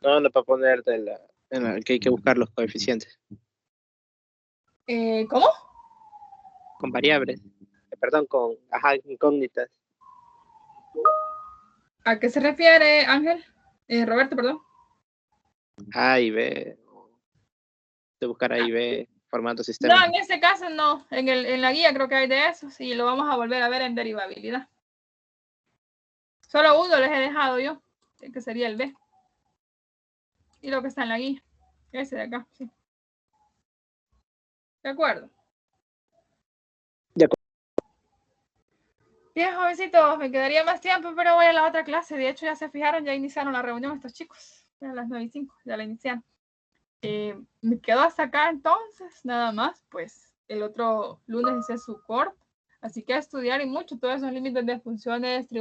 No para ponerte en la que hay que buscar los coeficientes. ¿Cómo? Con variables. Perdón, con incógnitas. ¿A qué se refiere, Ángel? Roberto, perdón. A y B. De buscar A y B formando sistemas. No, en este caso no. En la guía creo que hay de esos y lo vamos a volver a ver en derivabilidad. Solo uno les he dejado yo, que sería el B. Y lo que está en la guía. Ese de acá, sí. ¿De acuerdo? De acuerdo. Bien, jovencitos, me quedaría más tiempo, pero voy a la otra clase. De hecho, ya se fijaron, ya iniciaron la reunión estos chicos. Ya a las 9:05, ya la iniciaron. Me quedo hasta acá entonces, nada más. Pues el otro lunes es su corte. Así que a estudiar y mucho todos esos límites de funciones trigonométricas.